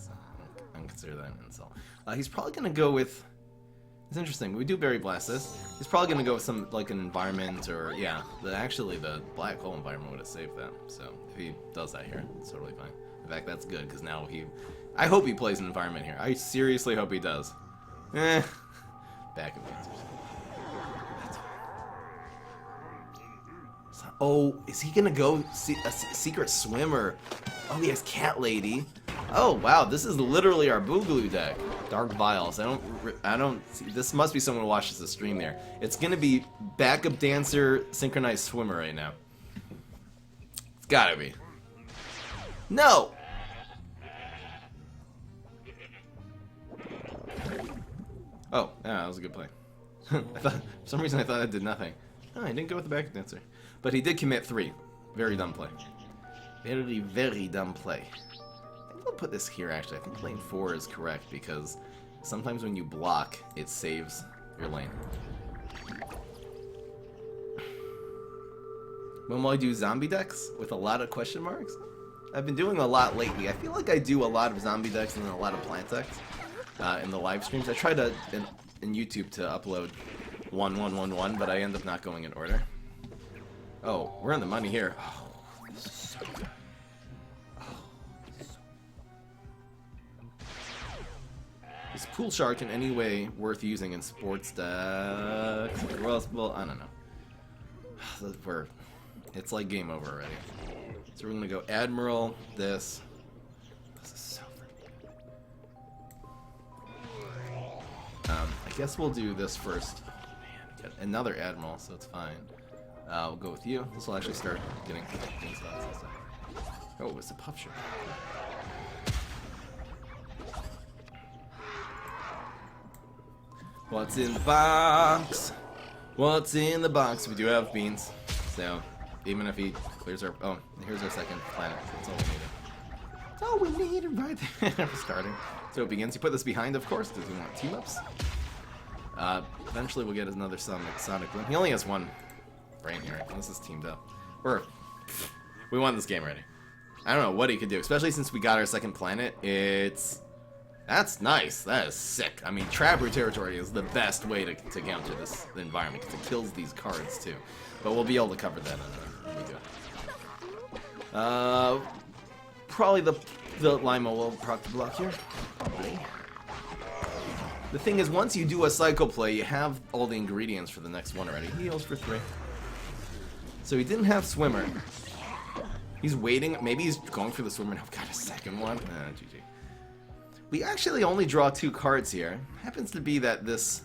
[SPEAKER 1] I don't consider that an insult. He's probably going to go with... It's interesting. We do berry blast this. He's probably going to go with some, like, an environment or... Yeah, actually, the black hole environment would have saved that. So, if he does that here, it's totally fine. In fact, that's good, because now I hope he plays an environment here. I seriously hope he does. Back of answers. Oh, is he gonna go see a secret swimmer? Oh, he has Cat Lady. Oh wow, this is literally our Boogaloo deck. Dark Vials. I don't see, this must be someone who watches the stream there. It's gonna be backup dancer, synchronized swimmer right now. It's gotta be. No. Oh, yeah, that was a good play. For some reason I thought that did nothing. Oh, I didn't go with the backup dancer. But he did commit 3. Very dumb play. Very, very dumb play. I think I'll put this here, actually. I think lane 4 is correct, because sometimes when you block, it saves your lane. When will I do zombie decks with a lot of question marks? I've been doing a lot lately. I feel like I do a lot of zombie decks and then a lot of plant decks in the live streams. I try to, in YouTube, to upload 1-1-1-1, but I end up not going in order. Oh, we're on the money here. Oh, this is so good. Is Pool Shark in any way worth using in sports decks? Well, I don't know. It's like game over already. So we're gonna go Admiral, this. This is so freaking good. I guess we'll do this first. Oh man, got another Admiral, so it's fine. We'll go with you. This will actually start getting things done. Oh, it's a puff shirt. What's in the box? What's in the box? We do have beans. So, even if he clears our... Oh, here's our second planet. That's all we needed. That's all we needed right there. We're starting. So it begins. You put this behind, of course, because we want team-ups. Eventually we'll get another Sonic Boom. He only has one brain here. This is teamed up. We won this game already. I don't know what he could do, especially since we got our second planet. That's nice. That is sick. I mean, Trapper Territory is the best way to counter this environment, because it kills these cards too. But we'll be able to cover that when we go. Probably the Lima will proc the block here. Probably. The thing is, once you do a cycle play, you have all the ingredients for the next one already. Heals for 3. So he didn't have swimmer. He's waiting. Maybe he's going for the swimmer. I've got a second one. GG. We actually only draw 2 cards here. Happens to be that this...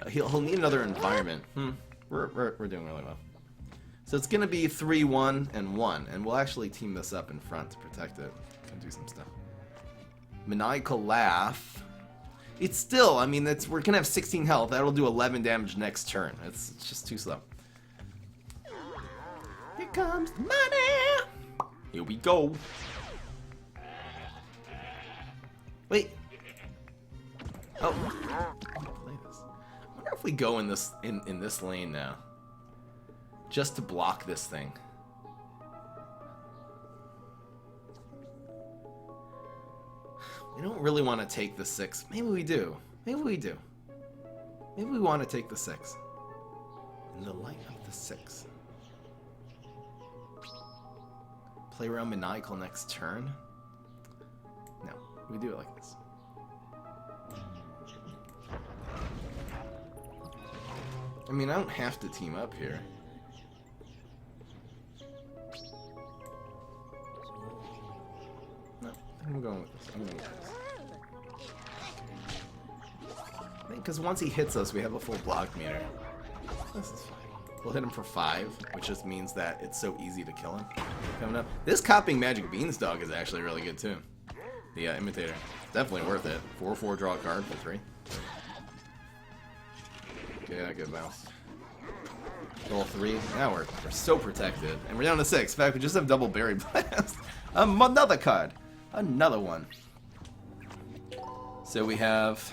[SPEAKER 1] he'll need another environment. We're doing really well. So it's going to be 3, 1, and 1. And we'll actually team this up in front to protect it. And do some stuff. Maniacal Laugh. It's still, I mean, we're going to have 16 health. That'll do 11 damage next turn. It's just too slow. Here comes the money! Here we go. Wait. Oh. Play this. I wonder if we go in this lane now. Just to block this thing. We don't really want to take the 6. Maybe we do. Maybe we do. Maybe we want to take the 6. In the light of the 6. Play around Maniacal next turn? No. We do it like this. I mean, I don't have to team up here. No, I think I'm going with this. I'm going with this. I think because once he hits us, we have a full block meter. This is fine. We'll hit him for 5, which just means that it's so easy to kill him. Coming up. This copying Magic Beanstalk is actually really good too. The Imitator. Definitely worth it. 4/4 draw a card for 3. Yeah, good bounce. Roll 3. Now we're so protected. And we're down to 6. In fact, we just have double Berry Blast. Another card. Another one. So we have...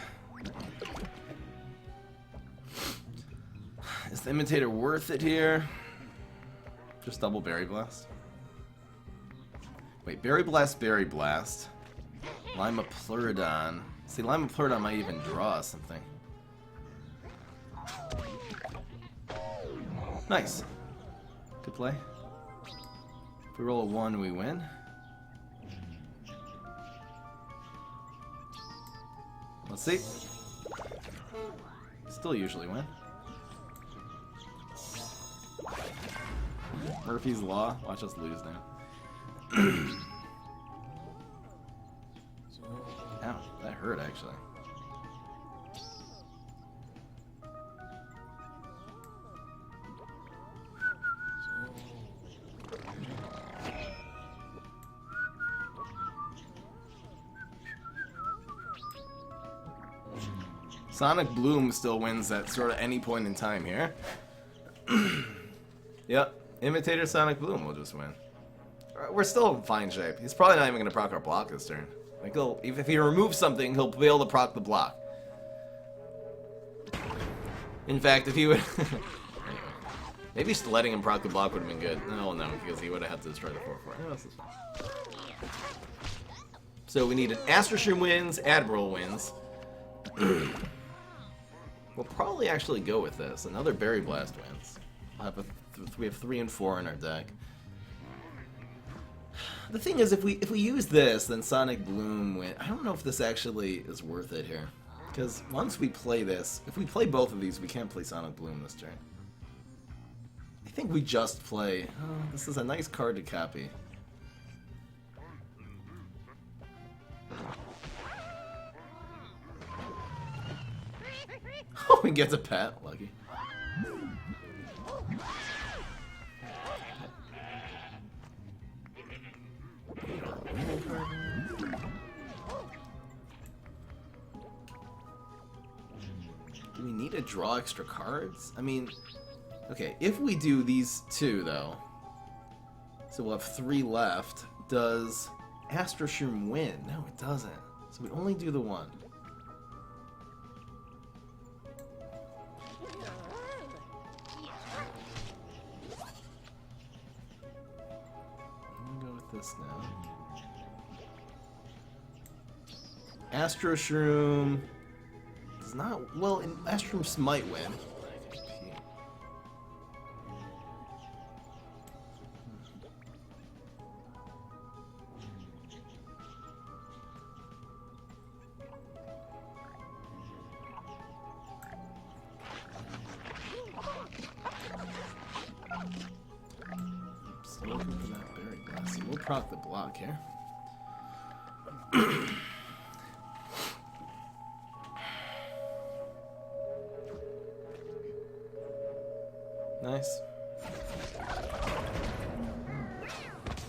[SPEAKER 1] Is the Imitator worth it here? Just double Berry Blast. Wait, Berry Blast, Berry Blast. Lima Pleurodon. See, Lima Pleurodon might even draw something. Nice. Good play. If we roll a 1, we win. Let's see. Still usually win. Murphy's Law. Watch us lose now. Ow, that hurt actually. Sonic Bloom still wins at sort of any point in time here. Yep, Imitator Sonic Bloom will just win. We're still in fine shape. He's probably not even going to proc our block this turn. Like if he removes something, he'll be able to proc the block. In fact, if he would... Maybe just letting him proc the block would have been good. No, because he would have had to destroy the 4/4. Oh, this is fine. So we need an Astroshroom wins, Admiral wins. We'll probably actually go with this. Another Berry Blast wins. We have 3 and 4 in our deck. The thing is, if we use this, then Sonic Bloom win. I don't know if this actually is worth it here. Because once we play this, if we play both of these, we can't play Sonic Bloom this turn. I think we just play... Oh, this is a nice card to copy. Oh, he gets a pet. Lucky. Do we need to draw extra cards? I mean, okay, if we do these 2, though, so we'll have 3 left, does Astroshroom win? No, it doesn't. So we only do the 1. I'm gonna go with this now. Astroshroom does not... Well, Astroshroom might win. Still looking for that berry glassy. We'll proc the block here. Nice.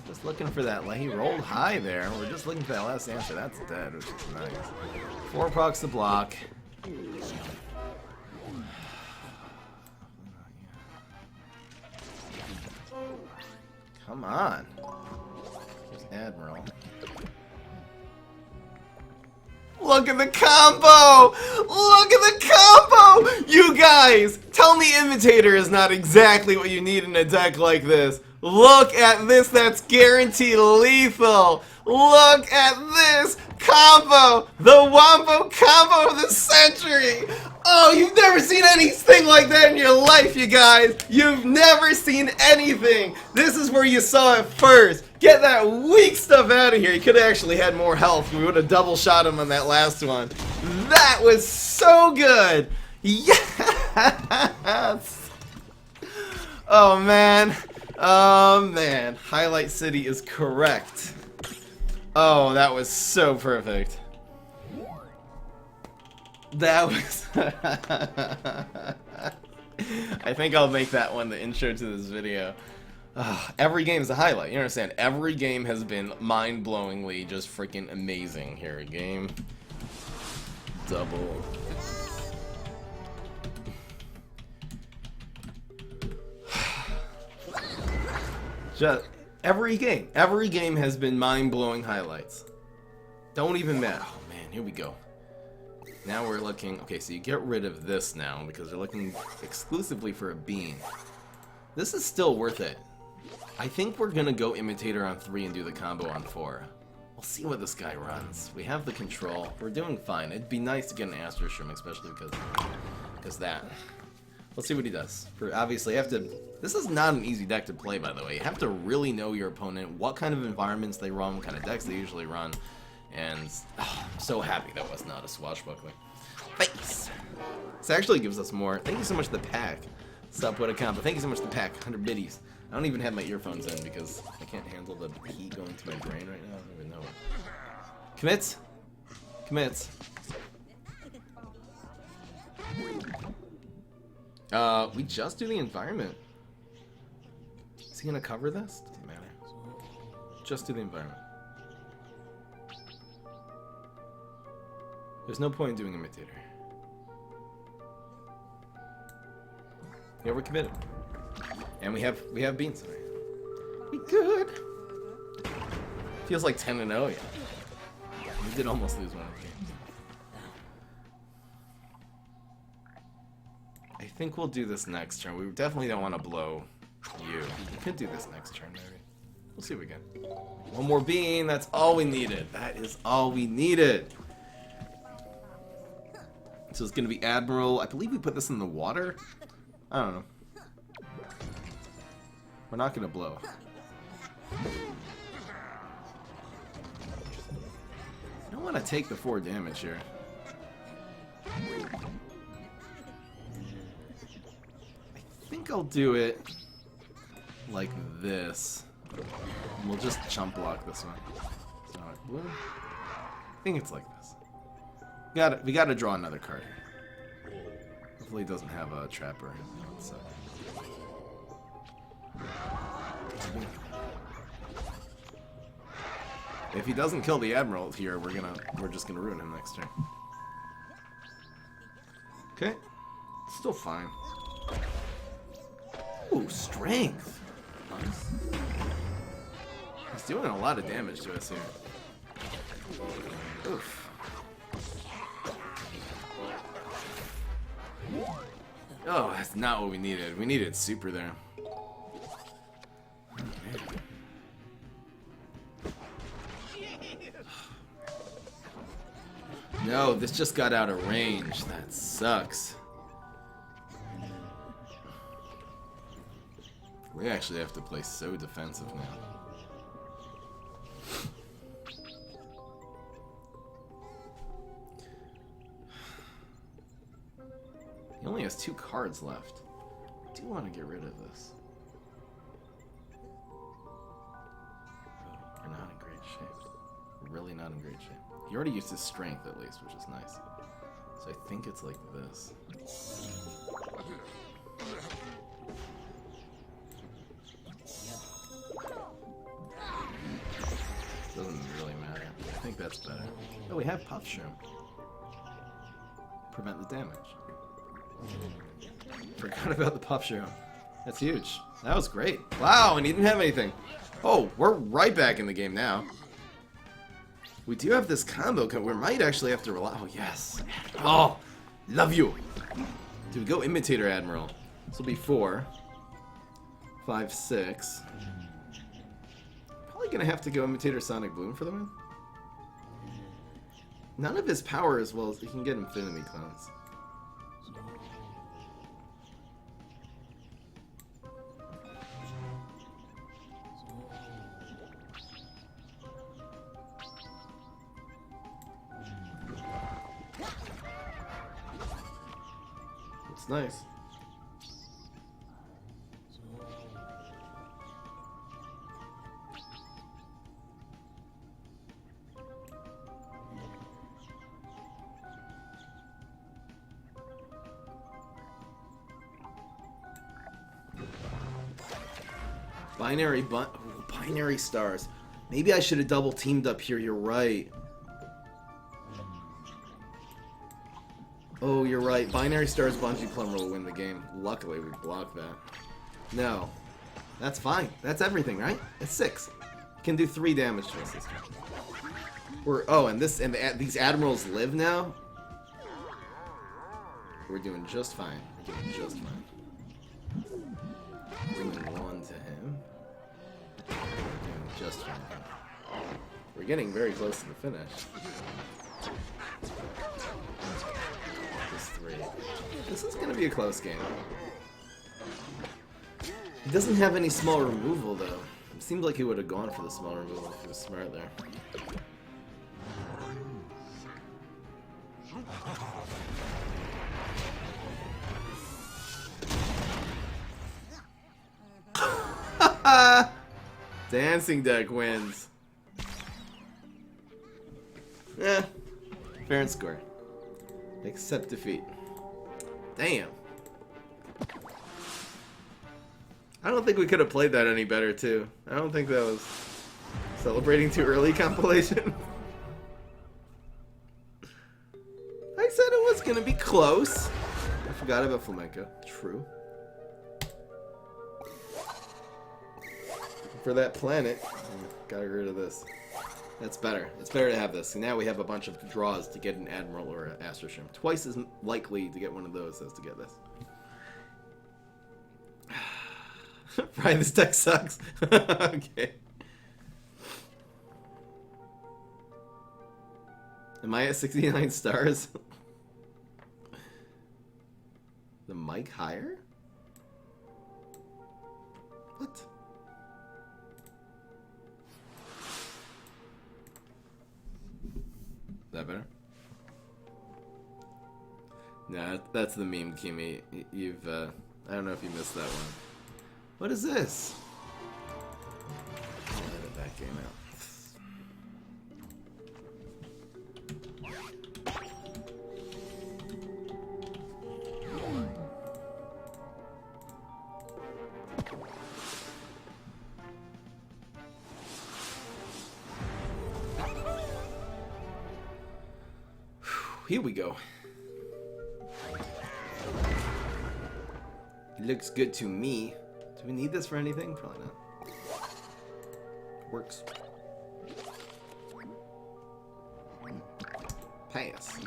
[SPEAKER 1] Just looking for that. He rolled high there. We're just looking for that last answer. That's dead, which is nice. 4 procs the block. Come on. Here's Admiral. Look at the combo! Look at the combo! You guys, tell me Imitater is not exactly what you need in a deck like this. Look at this, that's guaranteed lethal. Look at this combo! The Wombo combo of the century! Oh, you've never seen anything like that in your life, you guys! You've never seen anything! This is where you saw it first! Get that weak stuff out of here! He could have actually had more health. We would have double shot him on that last one. That was so good! Yes! Oh, man. Oh, man. Highlight City is correct. Oh, that was so perfect. That was... I think I'll make that one the intro to this video. Every game is a highlight. You understand? Every game has been mind-blowingly just freaking amazing. Here, game. Double. Just every game has been mind-blowing highlights. Don't even matter. Oh man, here we go. Now we're looking. Okay, so you get rid of this now because they're looking exclusively for a bean. This is still worth it. I think we're gonna go Imitator on 3 and do the combo on 4. We'll see what this guy runs. We have the control. We're doing fine. It'd be nice to get an Astro Shroom, especially because that. Let's see what he does. Obviously, you have to... This is not an easy deck to play, by the way. You have to really know your opponent, what kind of environments they run, what kind of decks they usually run. And I'm so happy that was not a swashbuckler. Face! This actually gives us more. Thank you so much, the pack. Stop with a combo. Thank you so much, the pack. 100 biddies. I don't even have my earphones in because I can't handle the heat going to my brain right now. I don't even know it. Commits? Commits. We just do the environment. Is he gonna cover this? Doesn't matter. Just do the environment. There's no point in doing Imitator. Yeah, we're committed. And we have beans. We good. Feels like 10-0, yeah. We did almost lose one of the games. I think we'll do this next turn. We definitely don't want to blow you. We could do this next turn, maybe. We'll see what we get. One more bean. That's all we needed. That is all we needed. So it's going to be Admiral. I believe we put this in the water. I don't know. We're not going to blow. I don't want to take the 4 damage here. I think I'll do it like this. And we'll just chump block this one. Alright, blue. I think it's like this. We gotta draw another card here. Hopefully he doesn't have a trapper. So. If he doesn't kill the Admiral here, we're just gonna ruin him next turn. Okay. Still fine. Ooh, strength. Nice. He's doing a lot of damage to us here. Oof. Oh, that's not what we needed. We needed super there. No, this just got out of range. That sucks. We actually have to play so defensive now. He only has 2 cards left. I do want to get rid of this. shape. Really not in great shape. He already used his strength at least, which is nice. So I think it's like this. Doesn't really matter. I think that's better. Oh, we have Puff Shroom. Prevent the damage. Forgot about the Puff Shroom. That's huge. That was great. Wow, and he didn't have anything. Oh, we're right back in the game now. We do have this combo. We might actually have to rely. Oh, yes. Oh, love you. Do we go Imitator Admiral? This will be 4, 5, 6. Probably gonna have to go Imitator Sonic Boom for the win. None of his power as well as he can get Infinity Clones. It's nice. Binary stars. Maybe I should have double teamed up here. You're right. Oh, you're right. Binary stars, Bungee Plumber will win the game. Luckily, we blocked that. No, that's fine. That's everything, right? It's 6. Can do 3 damage to us this time. These admirals live now. We're doing just fine. We're doing just fine. Bringing 1 to him. Just fine. We're getting very close to the finish. Just 3. This is going to be a close game. He doesn't have any small removal, though. It seemed like he would have gone for the small removal if he was smart there. Dancing deck wins. Eh, fair and square. Accept defeat. Damn. I don't think we could have played that any better, too. I don't think that was celebrating too early compilation. I said it was going to be close. I forgot about Flamenco. True. For that planet, got rid of this. That's better. It's better to have this. So now we have a bunch of draws to get an Admiral or an Astro Shrimp. Twice as likely to get one of those as to get this. Brian, this deck sucks. Okay. Am I at 69 stars? The mic higher? What? Is that better? Nah, that's the meme, Kimi. You've, I don't know if you missed that one. What is this? I'll edit that game out. Here we go. It looks good to me. Do we need this for anything? Probably not. Works. Pass.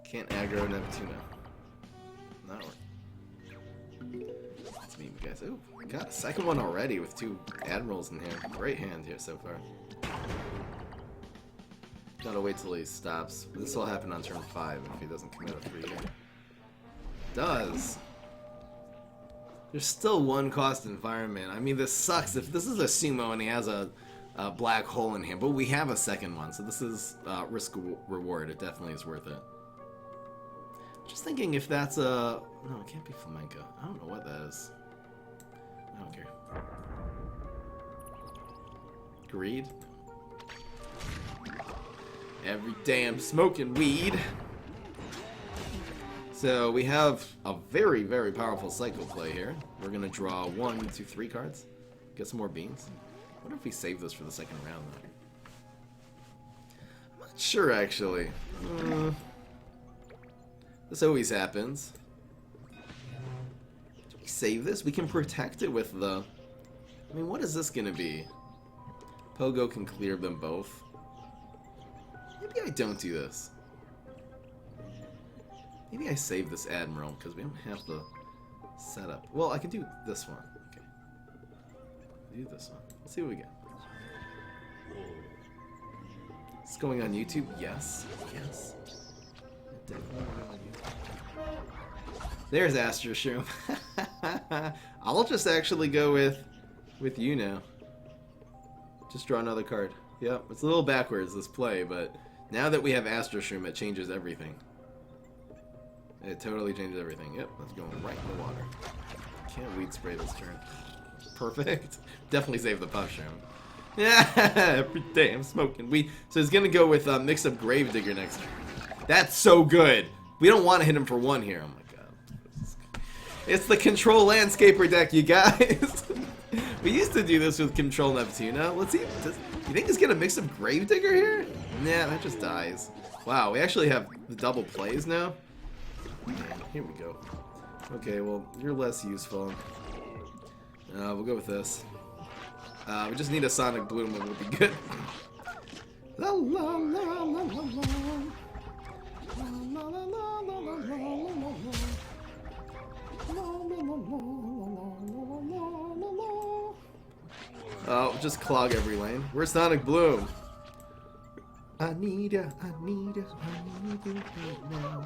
[SPEAKER 1] Can't aggro Neptuno. Not work. That's me, guys. Ooh, got a second one already with 2 admirals in here. Great hand here so far. Gotta wait till he stops. This will happen on turn 5 if he doesn't commit a 3 here. Does. There's still 1 cost environment. I mean, this sucks. If this is a sumo and he has a black hole in him, but we have a second one, so this is risk reward. It definitely is worth it. Just thinking if that's a... No, it can't be flamenco. I don't know what that is. I don't care. Greed. Every damn smoking weed. So we have a very, very powerful cycle play here. We're gonna draw 1, 2, 3 cards. Get some more beans. I wonder if we save this for the second round though. I'm not sure actually. This always happens. Do we save this? We can protect it with the... I mean, what is this gonna be? Pogo can clear them both. Maybe I don't do this. Maybe I save this Admiral, because we don't have the setup. Well, I can do this one. Okay. Do this one. Let's see what we get. It's going on YouTube? Yes. Yes. Definitely on YouTube. There's Astro Shroom. I'll just actually go with you now. Just draw another card. Yep, it's a little backwards, this play, but now that we have Astro Shroom, it changes everything. It totally changes everything. Yep, that's going right in the water. Can't weed spray this turn. Perfect. Definitely save the puff shroom. Yeah, every day I'm smoking weed. So he's gonna go with mix up Gravedigger next turn. That's so good. We don't want to hit him for 1 here. Oh my god. It's the Control Landscaper deck, you guys. We used to do this with Control Neptuna. Let's see. You think he's gonna mix up Gravedigger here? Nah, that just dies. Wow, we actually have the double plays now. Here we go. Okay, well, you're less useful. We'll go with this. We just need a Sonic Bloom and we'll be good. La la la la la la. La la la la la la la. Oh, just clog every lane. Where's Sonic Bloom? I need you right now.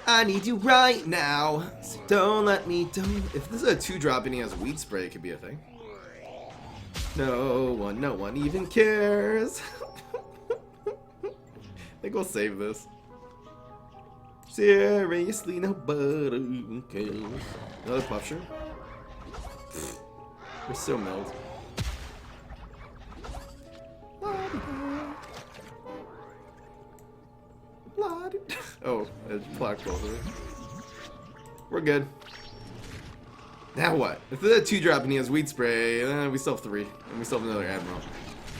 [SPEAKER 1] I need you right now, so don't let me down. If this is a 2-drop and he has Weed Spray, it could be a thing. No one even cares. I think we'll save this. Seriously, nobody cares. Another Puff Shroom? We're so milled. Oh, it's black roll. We're good. Now what? If it's a 2-drop and he has Weed Spray, we still have 3. And we still have another Admiral.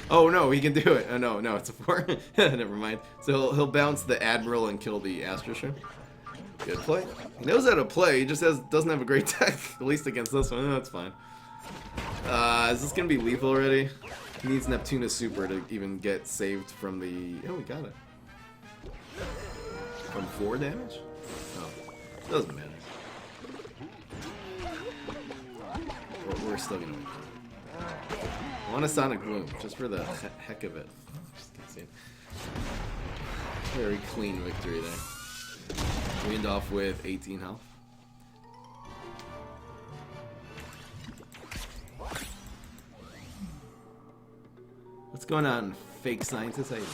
[SPEAKER 1] Oh no, he can do it. Oh no, it's a 4. Never mind. So he'll bounce the Admiral and kill the Astro Shroom. Good play. He knows how to play, he just doesn't have a great deck. At least against this one. That's fine. Is this gonna be lethal already? He needs Neptuna Super to even get saved from the... Oh, we got it. From 4 damage? Oh, doesn't matter. We're still gonna win. I want a Sonic Bloom, just for the heck of it. Just can't see it. Very clean victory there. We end off with 18 health. What's going on, fake scientist? How you doing?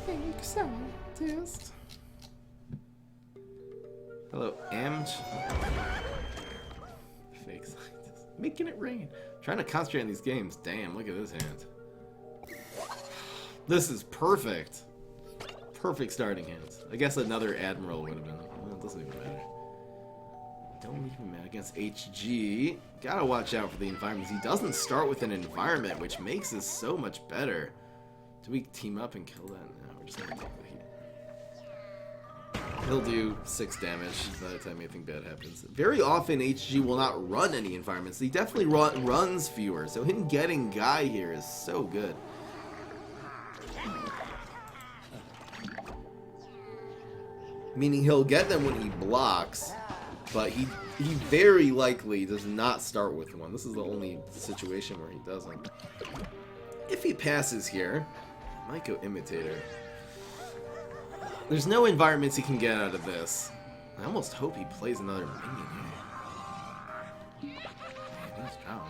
[SPEAKER 1] Fake scientist. Hello, Amj. Fake scientist. Making it rain. Trying to concentrate on these games. Damn, look at this hand. This is perfect. Perfect starting hands. I guess another Admiral would have been. Well, it doesn't even matter. Don't even matter against HG. Gotta watch out for the environments. He doesn't start with an environment, which makes this so much better. Do we team up and kill that? No, we're just gonna take the heat. He'll do 6 damage by the time anything bad happens. Very often, HG will not run any environments. He definitely runs fewer, so him getting Guy here is so good. Meaning he'll get them when he blocks, but he very likely does not start with one. This is the only situation where he doesn't. If he passes here, I might go Imitator. There's no environments he can get out of this. I almost hope he plays another minion here. Man, he's down.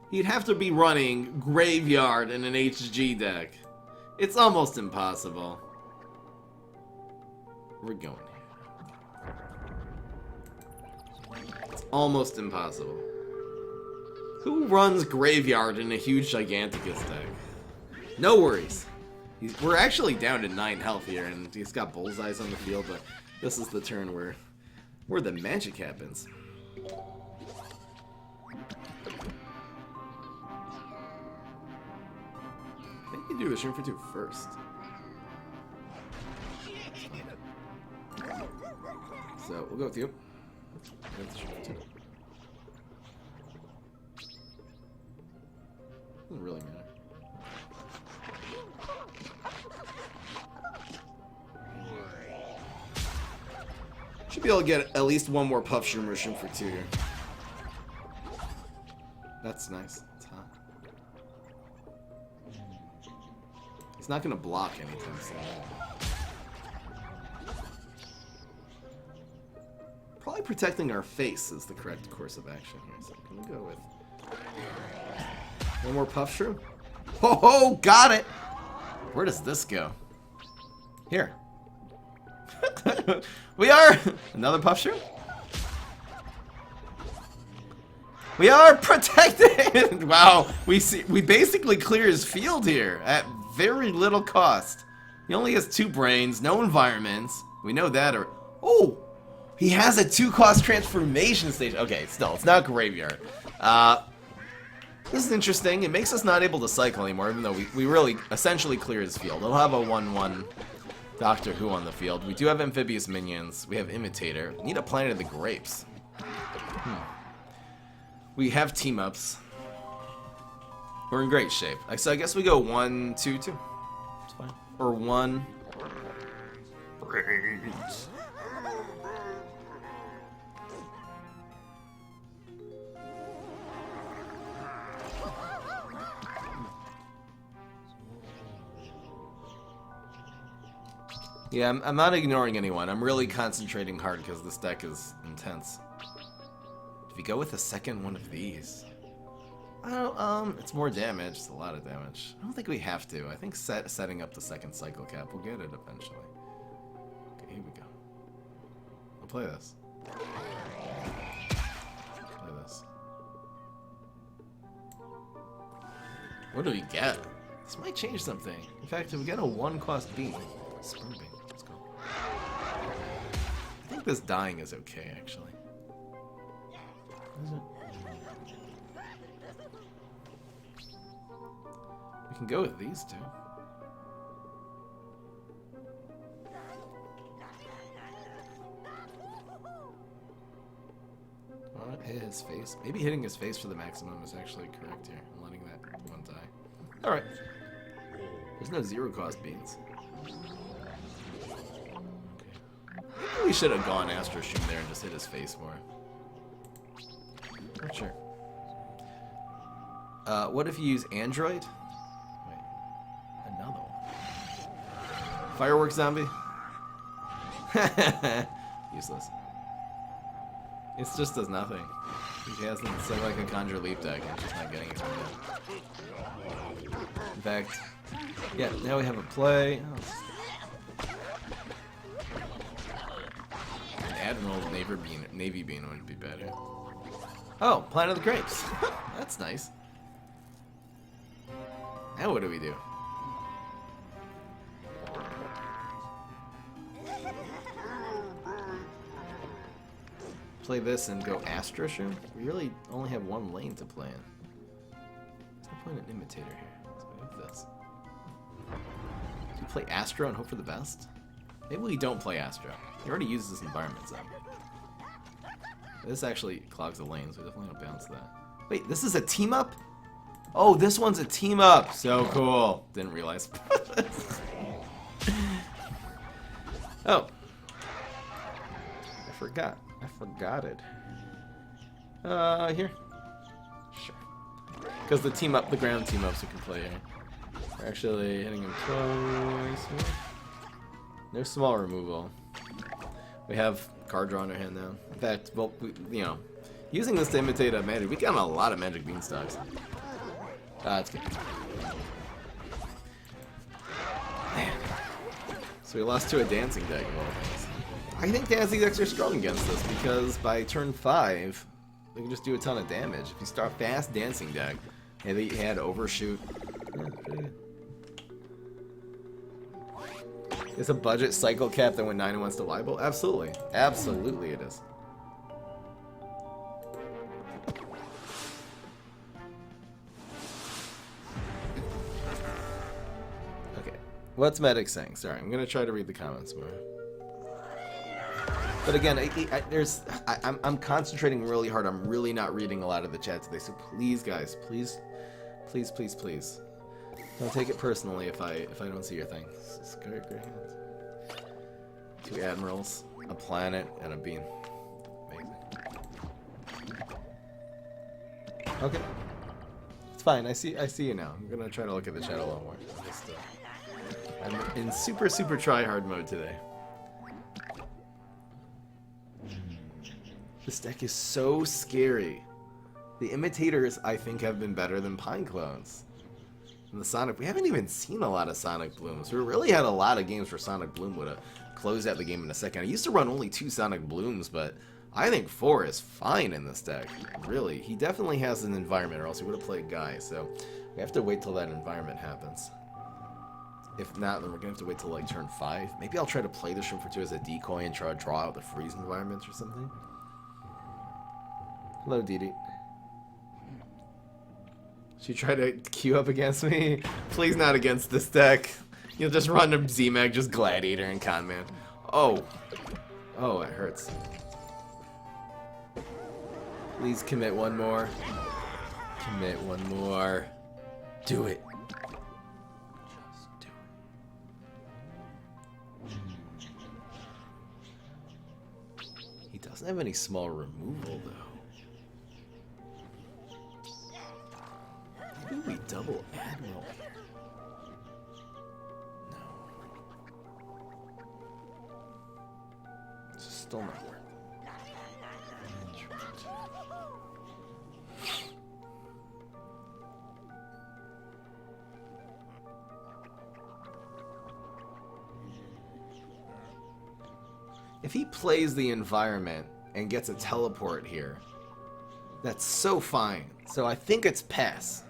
[SPEAKER 1] He'd have to be running Graveyard in an HG deck. It's almost impossible. we're going here. It's almost impossible. Who runs Graveyard in a huge Giganticus deck? No worries. We're actually down to 9 health here, and he's got bullseyes on the field, but this is the turn where the magic happens. I think we do a Shroom for 2 first. So we'll go with you. Doesn't really matter. Should be able to get at least one more Puff Shroom or Shroom for 2 here. That's nice. It's hot. He's not gonna block anything soon. Probably protecting our face is the correct course of action here. So I'm gonna go with one more Puff Shroom. Ho ho! Got it! Where does this go? Here. We are another Puff Shroom. We are protected. Wow, we basically clear his field here at very little cost. He only has 2 brains, no environments. We know that. Or oh, he has a 2-cost transformation station. Okay, still, it's not Graveyard. This is interesting. It makes us not able to cycle anymore, even though we really essentially clear his field. It'll have a 1/1 Doctor Who on the field. We do have amphibious minions. We have Imitater. We need a Planet of the Grapes. We have team-ups. We're in great shape. So I guess we go 1-2-2. It's fine. Or 1. Brains. Yeah, I'm not ignoring anyone. I'm really concentrating hard because this deck is intense. If you go with a second one of these, I don't, it's more damage. It's a lot of damage. I don't think we have to. I think setting up the second cycle cap will get it eventually. Okay, here we go. We'll play this. Play this. What do we get? This might change something. In fact, if we get a 1-cost beam, Sperm Beam. Let's go. I think this dying is okay, actually. Is it? We can go with these 2. Alright, hit his face. Maybe hitting his face for the maximum is actually correct here. I'm letting that one die. Alright. There's no 0-cost beans. Maybe we should have gone Astro Shroom there and just hit his face more. Not sure. What if you use Android? Wait. Another one. Fireworks zombie? Useless. It just does nothing. He has something like a Conjure Leap deck and just not getting it from him. In fact, yeah, now we have a play. Oh, Admiral Navy Bean would be better. Oh, Planet of the Grapes. That's nice. Now what do we do? Play this and go Astro Shroom? We really only have 1 lane to play in. There's no point in Imitator here. Let's go with this. Do we play Astro and hope for the best? Maybe we don't play Astro. He already uses this environment zone. This actually clogs the lanes. We definitely don't bounce that. Wait, this is a team up? Oh, this one's a team up. So cool. Didn't realize. Oh. I forgot. I forgot it. Here. Sure. Because the team up, the ground team ups we can play here. We're actually hitting him twice. No small removal. We have card draw in our hand now. In fact, well, you know, using this to imitate a magic, we got a lot of magic beanstalks. That's good. Man. So we lost to a dancing deck of all things. I think Danzig's extra strong against this because by turn 5, they can just do a ton of damage. If you start fast dancing deck, and they had overshoot. Is a budget cycle cap that when 9 and 1's still viable? Absolutely. Absolutely it is. Okay. What's Medic saying? Sorry, I'm gonna try to read the comments more. But again, I'm concentrating really hard. I'm really not reading a lot of the chat today. So please, guys, please, please, please, please, don't take it personally if I don't see your thing. Great hands. 2 admirals, a planet, and a beam. Amazing. Okay, it's fine. I see you now. I'm gonna try to look at the chat a little more. I'm in super try hard mode today. This deck is so scary. The Imitators, I think, have been better than Pine Clones. And the Sonic, we haven't even seen a lot of Sonic Blooms. We really had a lot of games where Sonic Bloom would have closed out the game in a second. I used to run only 2 Sonic Blooms, but I think 4 is fine in this deck. Really, he definitely has an environment, or else he would have played Guy. So we have to wait till that environment happens. If not, then we're gonna have to wait till like turn 5. Maybe I'll try to play the Shroom for 2 as a decoy and try to draw out the freeze environments or something. Hello, Didi. She tried to queue up against me. Please not against this deck. You'll just run to Z-Mag, just Gladiator and Conman. Oh. Oh, it hurts. Please commit one more. Commit one more. Do it. Just do it. He doesn't have any small removal, though. Maybe we double Admiral here. No. It's still not worth it. If he plays the environment and gets a teleport here, that's so fine. So I think it's pass.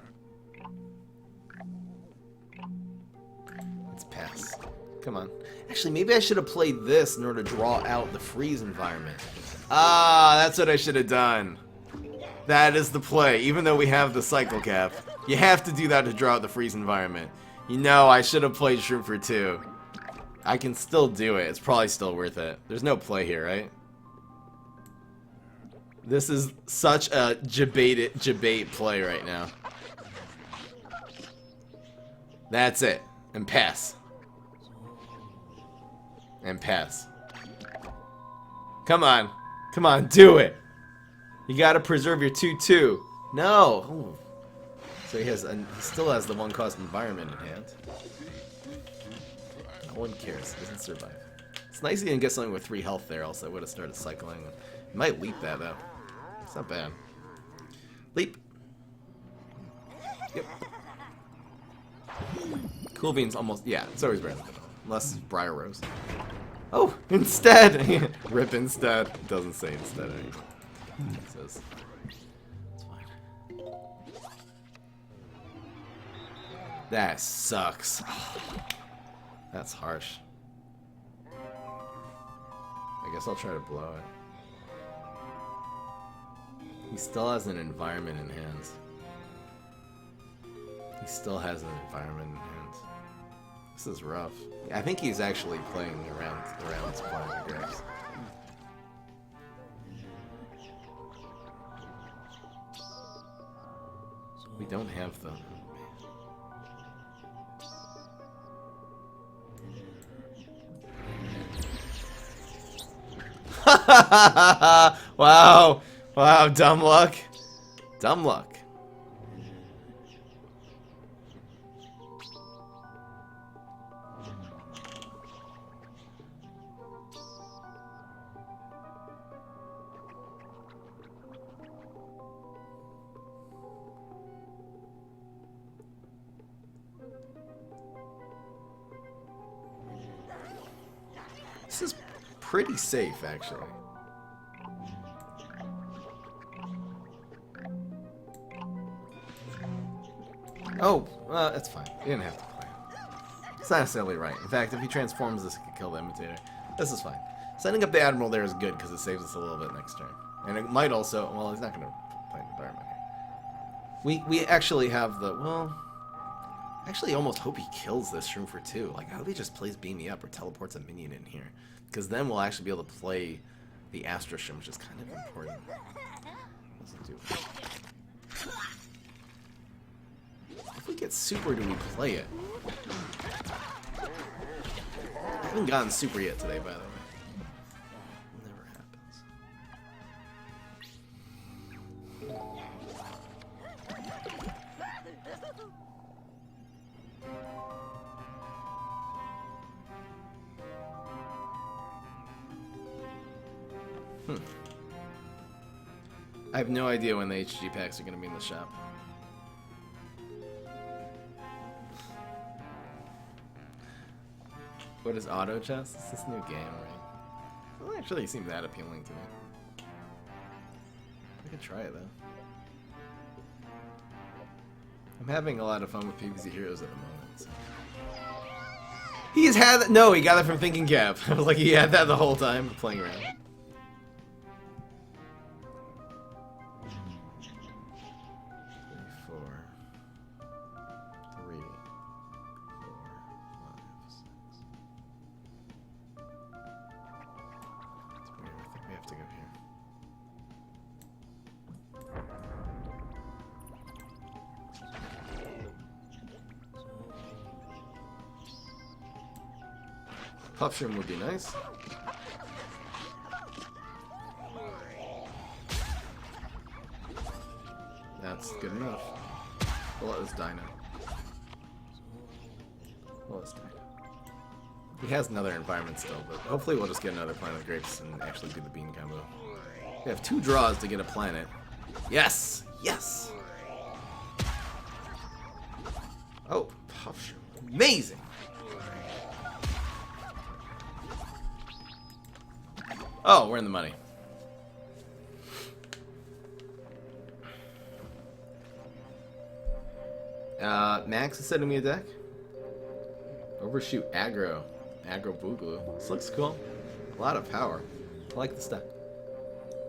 [SPEAKER 1] Pass. Come on. Actually, maybe I should have played this in order to draw out the freeze environment. Ah, that's what I should have done. That is the play. Even though we have the cycle cap, you have to do that to draw out the freeze environment. You know, I should have played Shroom for 2. I can still do it. It's probably still worth it. There's no play here, right? This is such a debate play right now. That's it. And pass. And pass. Come on. Come on, do it. You gotta preserve your 2/2. No. Ooh. So he still has the 1-cost environment in hand. No one cares. He doesn't survive. It's nice he didn't get something with 3 health there, else I would have started cycling. He might leap that, though. It's not bad. Leap. Yep. Cool Bean's almost... Yeah, it's always better than Fiddle. Unless it's Briar Rose. Oh, instead! Rip instead. It doesn't say instead anymore. It says... It's fine. That sucks. That's harsh. I guess I'll try to blow it. He still has an environment in hand. He still has an environment in hand. This is rough. I think he's actually playing around his plan of grapes. We don't have them. Wow. Wow, dumb luck. Dumb luck. This is pretty safe, actually. Oh, that's fine. You didn't have to play it. It's not necessarily right. In fact, if he transforms this, it could kill the Imitator. This is fine. Setting up the Admiral there is good because it saves us a little bit next turn. And it might also... Well, he's not going to play an environment here. We actually have the... Well... I actually almost hope he kills this Shroom for 2. Like, I hope he just plays Beam Me Up or teleports a minion in here. Because then we'll actually be able to play the Astro Shroom, which is kind of important. Doesn't do it. If we get super, do we play it? I haven't gotten super yet today, by the way. Never happens. I have no idea when the HG packs are going to be in the shop. What is auto chess? It's this new game, right? It doesn't actually seem that appealing to me. I could try it though. I'm having a lot of fun with PvZ Heroes at the moment. So. He's had that. No, he got it from Thinking Cap. I was like, he had that the whole time playing around. Puff Shroom would be nice. That's good enough. We'll let this die now. We'll let this die. He has another environment still, but hopefully we'll just get another Planet of Grapes and actually do the bean combo. We have 2 draws to get a planet. Yes! Yes! Oh, Puff Shroom. Amazing! Oh, we're in the money. Max is sending me a deck. Overshoot aggro. Aggro Boogaloo. This looks cool. A lot of power. I like this deck.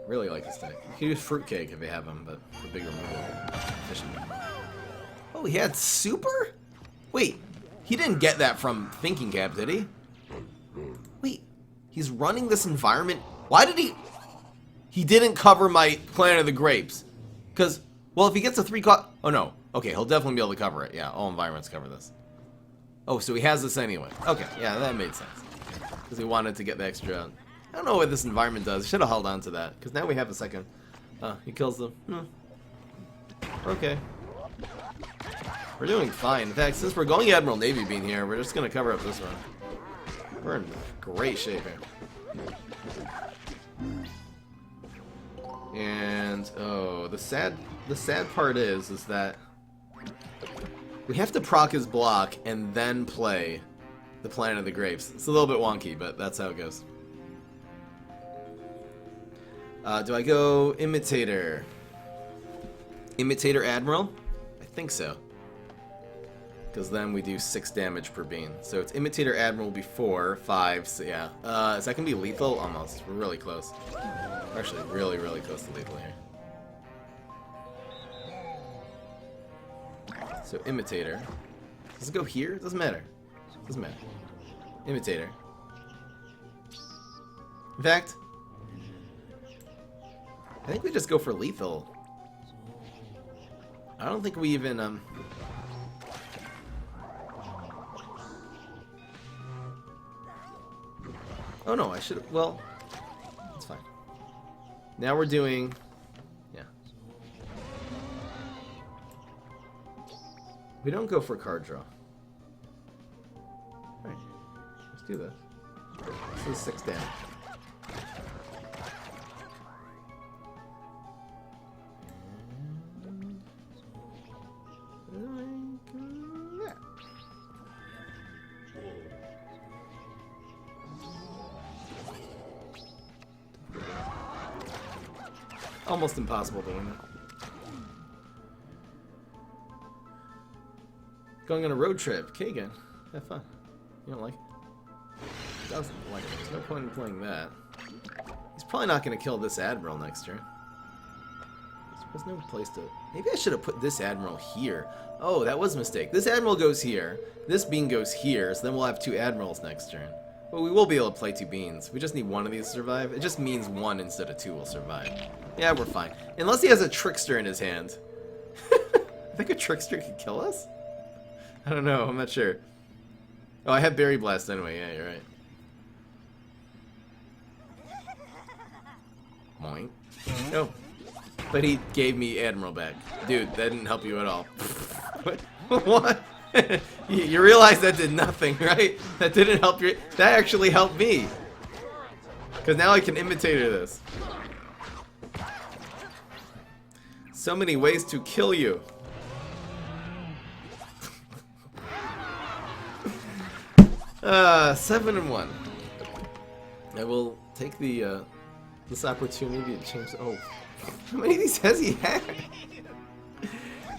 [SPEAKER 1] Really like this deck. You can use Fruitcake if you have him, but for bigger removal. Efficient. Oh, he had super? Wait, he didn't get that from Thinking Cap, did he? Wait. He's running this environment. Why did he... He didn't cover my Planet of the Grapes. Because, well, if he gets a 3 cost... Oh, no. Okay, he'll definitely be able to cover it. Yeah, all environments cover this. Oh, so he has this anyway. Okay, yeah, that made sense. Because he wanted to get the extra... I don't know what this environment does. Should have held on to that. Because now we have a second. He kills them. Okay. We're doing fine. In fact, since we're going Admiral Navy Bean here, we're just going to cover up this one. We're in great shape here. And oh, the sad part is that we have to proc his block and then play the Planet of the Grapes. It's a little bit wonky, but that's how it goes. Do I go Imitator? Imitator Admiral? I think so. Because then we do 6 damage per bean. So it's Imitator Admiral before 5, so yeah. Is that going to be lethal? Almost. We're really close. We're actually really, really close to lethal here. So Imitator. Does it go here? It doesn't matter. Doesn't matter. Imitator. In fact, I think we just go for lethal. I don't think we even, Oh no, I should have, well, it's fine. Now we're doing, yeah. We don't go for card draw. Alright, let's do this. This is 6 damage. Almost impossible to win it. Going on a road trip. Kagan. Have fun. You don't like it? Doesn't like it. There's no point in playing that. He's probably not going to kill this Admiral next turn. There's no place to... Maybe I should have put this Admiral here. Oh, that was a mistake. This Admiral goes here. This bean goes here. So then we'll have 2 Admirals next turn. But we will be able to play 2 beans. We just need one of these to survive. It just means 1 instead of 2 will survive. Yeah, we're fine. Unless he has a Trickster in his hand. I think a Trickster could kill us? I don't know. I'm not sure. Oh, I have Berry Blast anyway. Yeah, you're right. Moink. No. But he gave me Admiral back. Dude, that didn't help you at all. What? You realize that did nothing, right? That didn't help you. That actually helped me. Because now I can Imitater this. So many ways to kill you. 7-1. I will take the this opportunity to change. Oh, how many of these has he had?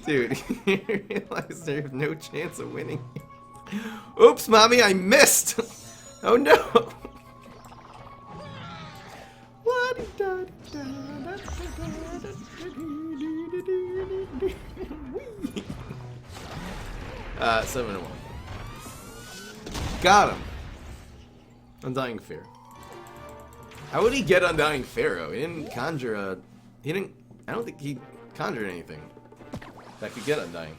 [SPEAKER 1] Dude, you realize there's no chance of winning. Oops, mommy, I missed. Oh no. Uh, 7-1. Got him. Undying Fear. How would he get Undying Pharaoh? He didn't conjure a... He didn't... I don't think he conjured anything that could get Undying.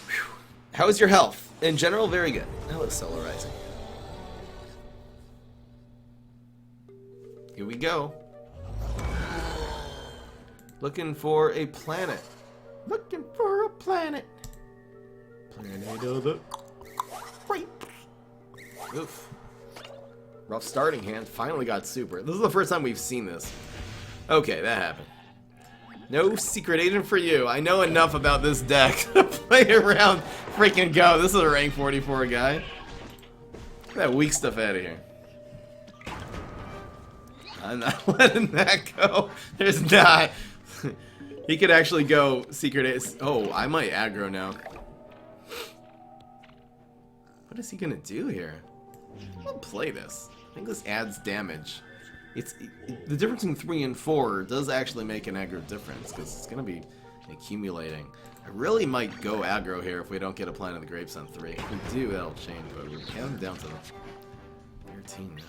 [SPEAKER 1] Whew. How is your health? In general, very good. Hello, Solar Rising. Here we go. Looking for a planet. Looking for a planet. Planet of the... Oof. Rough starting hand. Finally got super. This is the first time we've seen this. Okay, that happened. No secret agent for you. I know enough about this deck to play around. Freaking go. This is a rank 44 guy. Get that weak stuff out of here. I'm not letting that go. There's not. He could actually go secret agent. Oh, I might aggro now. What is he gonna do here? I'll play this. I think this adds damage. The difference between 3 and 4 does actually make an aggro difference because it's gonna be accumulating. I really might go aggro here if we don't get a Planet of the Grapes on 3. If we do, that'll change, but we have him down to 13 now.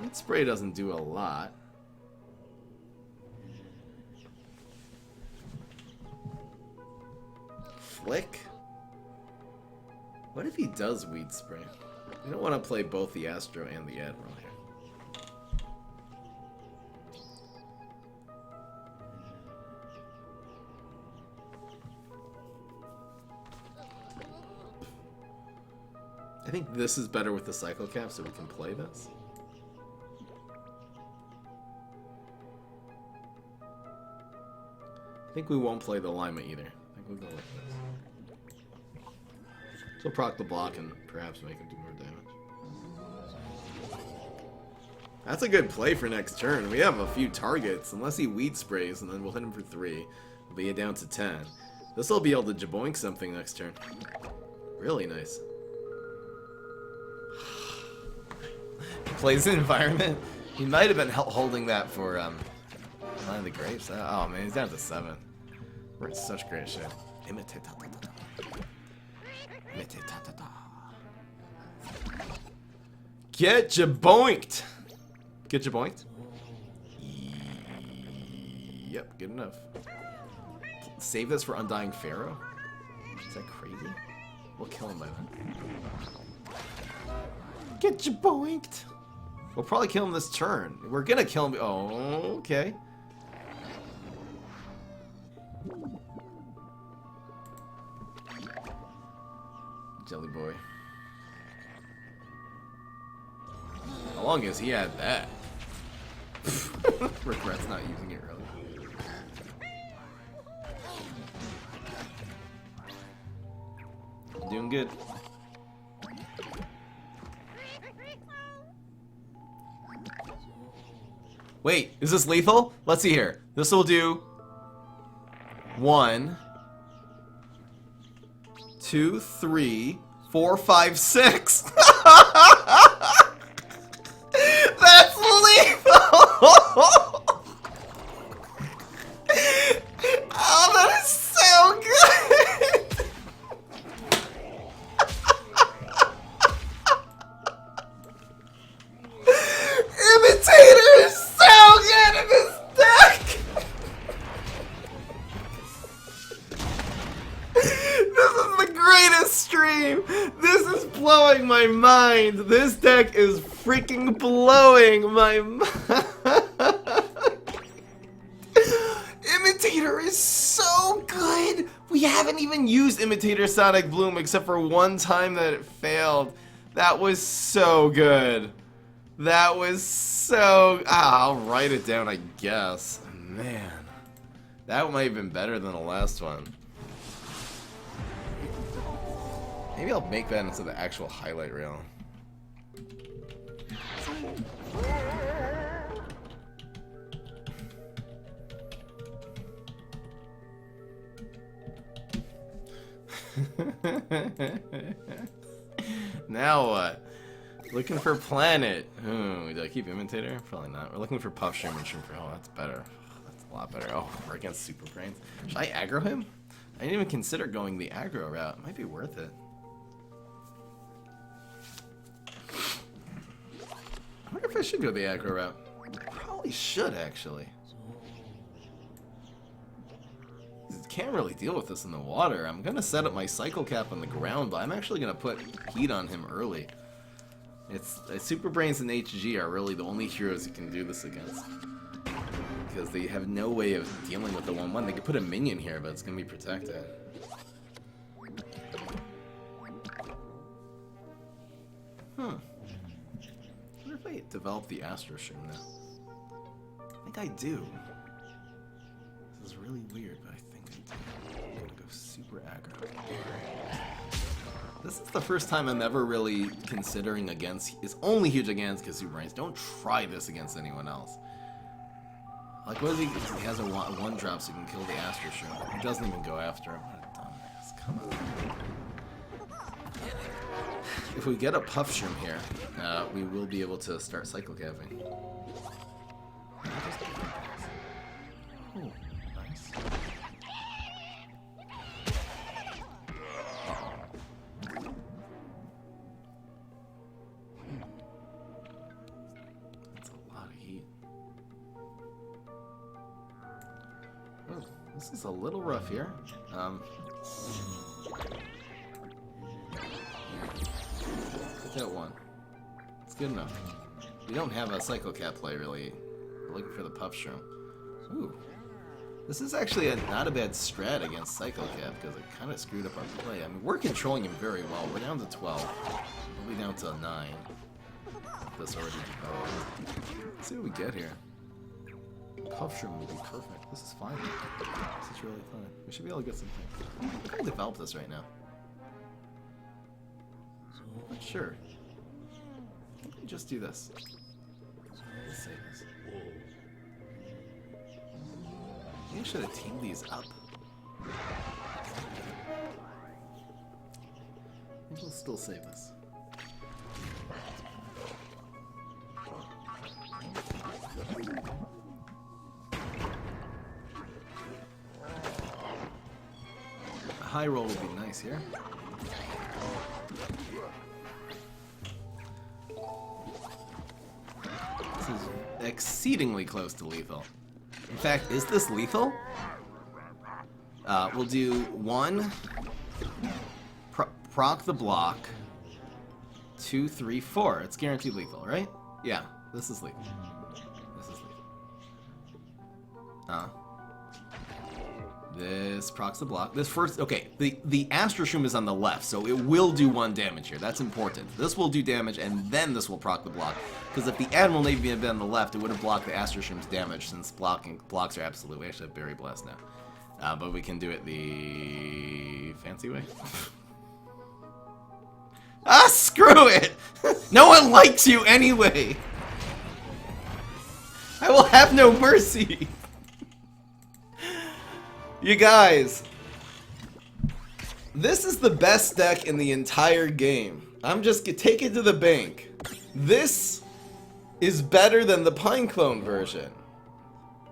[SPEAKER 1] Lead Spray doesn't do a lot. Flick? What if he does Weed Spray? We don't want to play both the Astro and the Admiral here. I think this is better with the Cycle Cap, so we can play this. I think we won't play the Lima either. I think we'll go like this. So proc the block and perhaps make him do more damage. That's a good play for next turn. We have a few targets, unless he Weed Sprays, and then we'll hit him for 3. We'll be down to 10. This will be able to jaboink something next turn. Really nice. Plays the environment. He might have been holding that for Line of the Grapes. Oh man, he's down to 7. We're in such great shape. Imitater. Get jaboinked. Get jaboinked? Yep, good enough. Save this for Undying Pharaoh? Is that crazy? We'll kill him by then. Get jaboinked. We'll probably kill him this turn. We're gonna kill him. Oh, okay. Jelly boy. How long has he had that? Regrets not using it really. Doing good. Wait, is this lethal? Let's see here. This will do 1, 2, 3, 4, 5, 6. That's lethal! Oh, that is so good! Imitater is so good in this deck! This is the greatest stream! This is blowing my mind! This deck is freaking blowing my mind! Imitator is so good! We haven't even used Imitator Sonic Bloom except for one time that it failed. That was so good. That was so... I'll write it down, I guess. Man. That might have been better than the last one. Maybe I'll make that into the actual highlight reel. Now what? Looking for planet. Ooh, do I keep Imitator? Probably not. We're looking for Puff Shroom and Shroom for... Oh, that's better. That's a lot better. Oh, we're against Super Brains. Should I aggro him? I didn't even consider going the aggro route. It might be worth it. I wonder if I should go the aggro route. I probably should, actually. Can't really deal with this in the water. I'm gonna set up my cycle cap on the ground, but I'm actually gonna put heat on him early. It's Super Brains and HG are really the only heroes you can do this against, because they have no way of dealing with the 1/1. They could put a minion here, but it's gonna be protected. I wonder if I develop the Astro Shroom now. I think I do. This is really weird, but I think I do. I'm gonna go super aggro. This is the first time I'm ever really considering against... It's only huge against because Super Brains. Don't try this against anyone else. Like, what is he... He has a 1-drop so he can kill the Astro Shroom. He doesn't even go after him. What a dumbass. Come on. If we get a Puff Shroom here, we will be able to start cycle capping. Oh, nice. That's a lot of heat. Oh, this is a little rough here. Put that one. It's good enough. We don't have a cycle cap play really. We're looking for the Puff Shroom. Ooh. This is actually not a bad strat against Cycle Cap because it kind of screwed up our play. I mean, we're controlling him very well. We're down to 12. We'll be down to 9. This already developed. Let's see what we get here. Puff Shroom will be perfect. This is fine. This is really fun. We should be able to get something. We're going to develop this right now. Not sure. Let me just do this. Let's save this. Maybe I should have teamed these up. Maybe we'll still save this. A high roll would be nice here. This is exceedingly close to lethal. In fact, is this lethal? We'll do 1, proc the block, 2, 3, 4. It's guaranteed lethal, right? Yeah, this is lethal. This is lethal. This procs the block. This first, okay, the Astro Shroom is on the left, so it will do 1 damage here. That's important. This will do damage, and then this will proc the block. Because if the Admiral Navy had been on the left, it would have blocked the Astro Shroom's damage, since blocks are absolute. We actually have Berry Blast now. But we can do it the fancy way. Screw it! No one likes you anyway! I will have no mercy. You guys, this is the best deck in the entire game. I'm just gonna take it to the bank. This is better than the Pineclone version.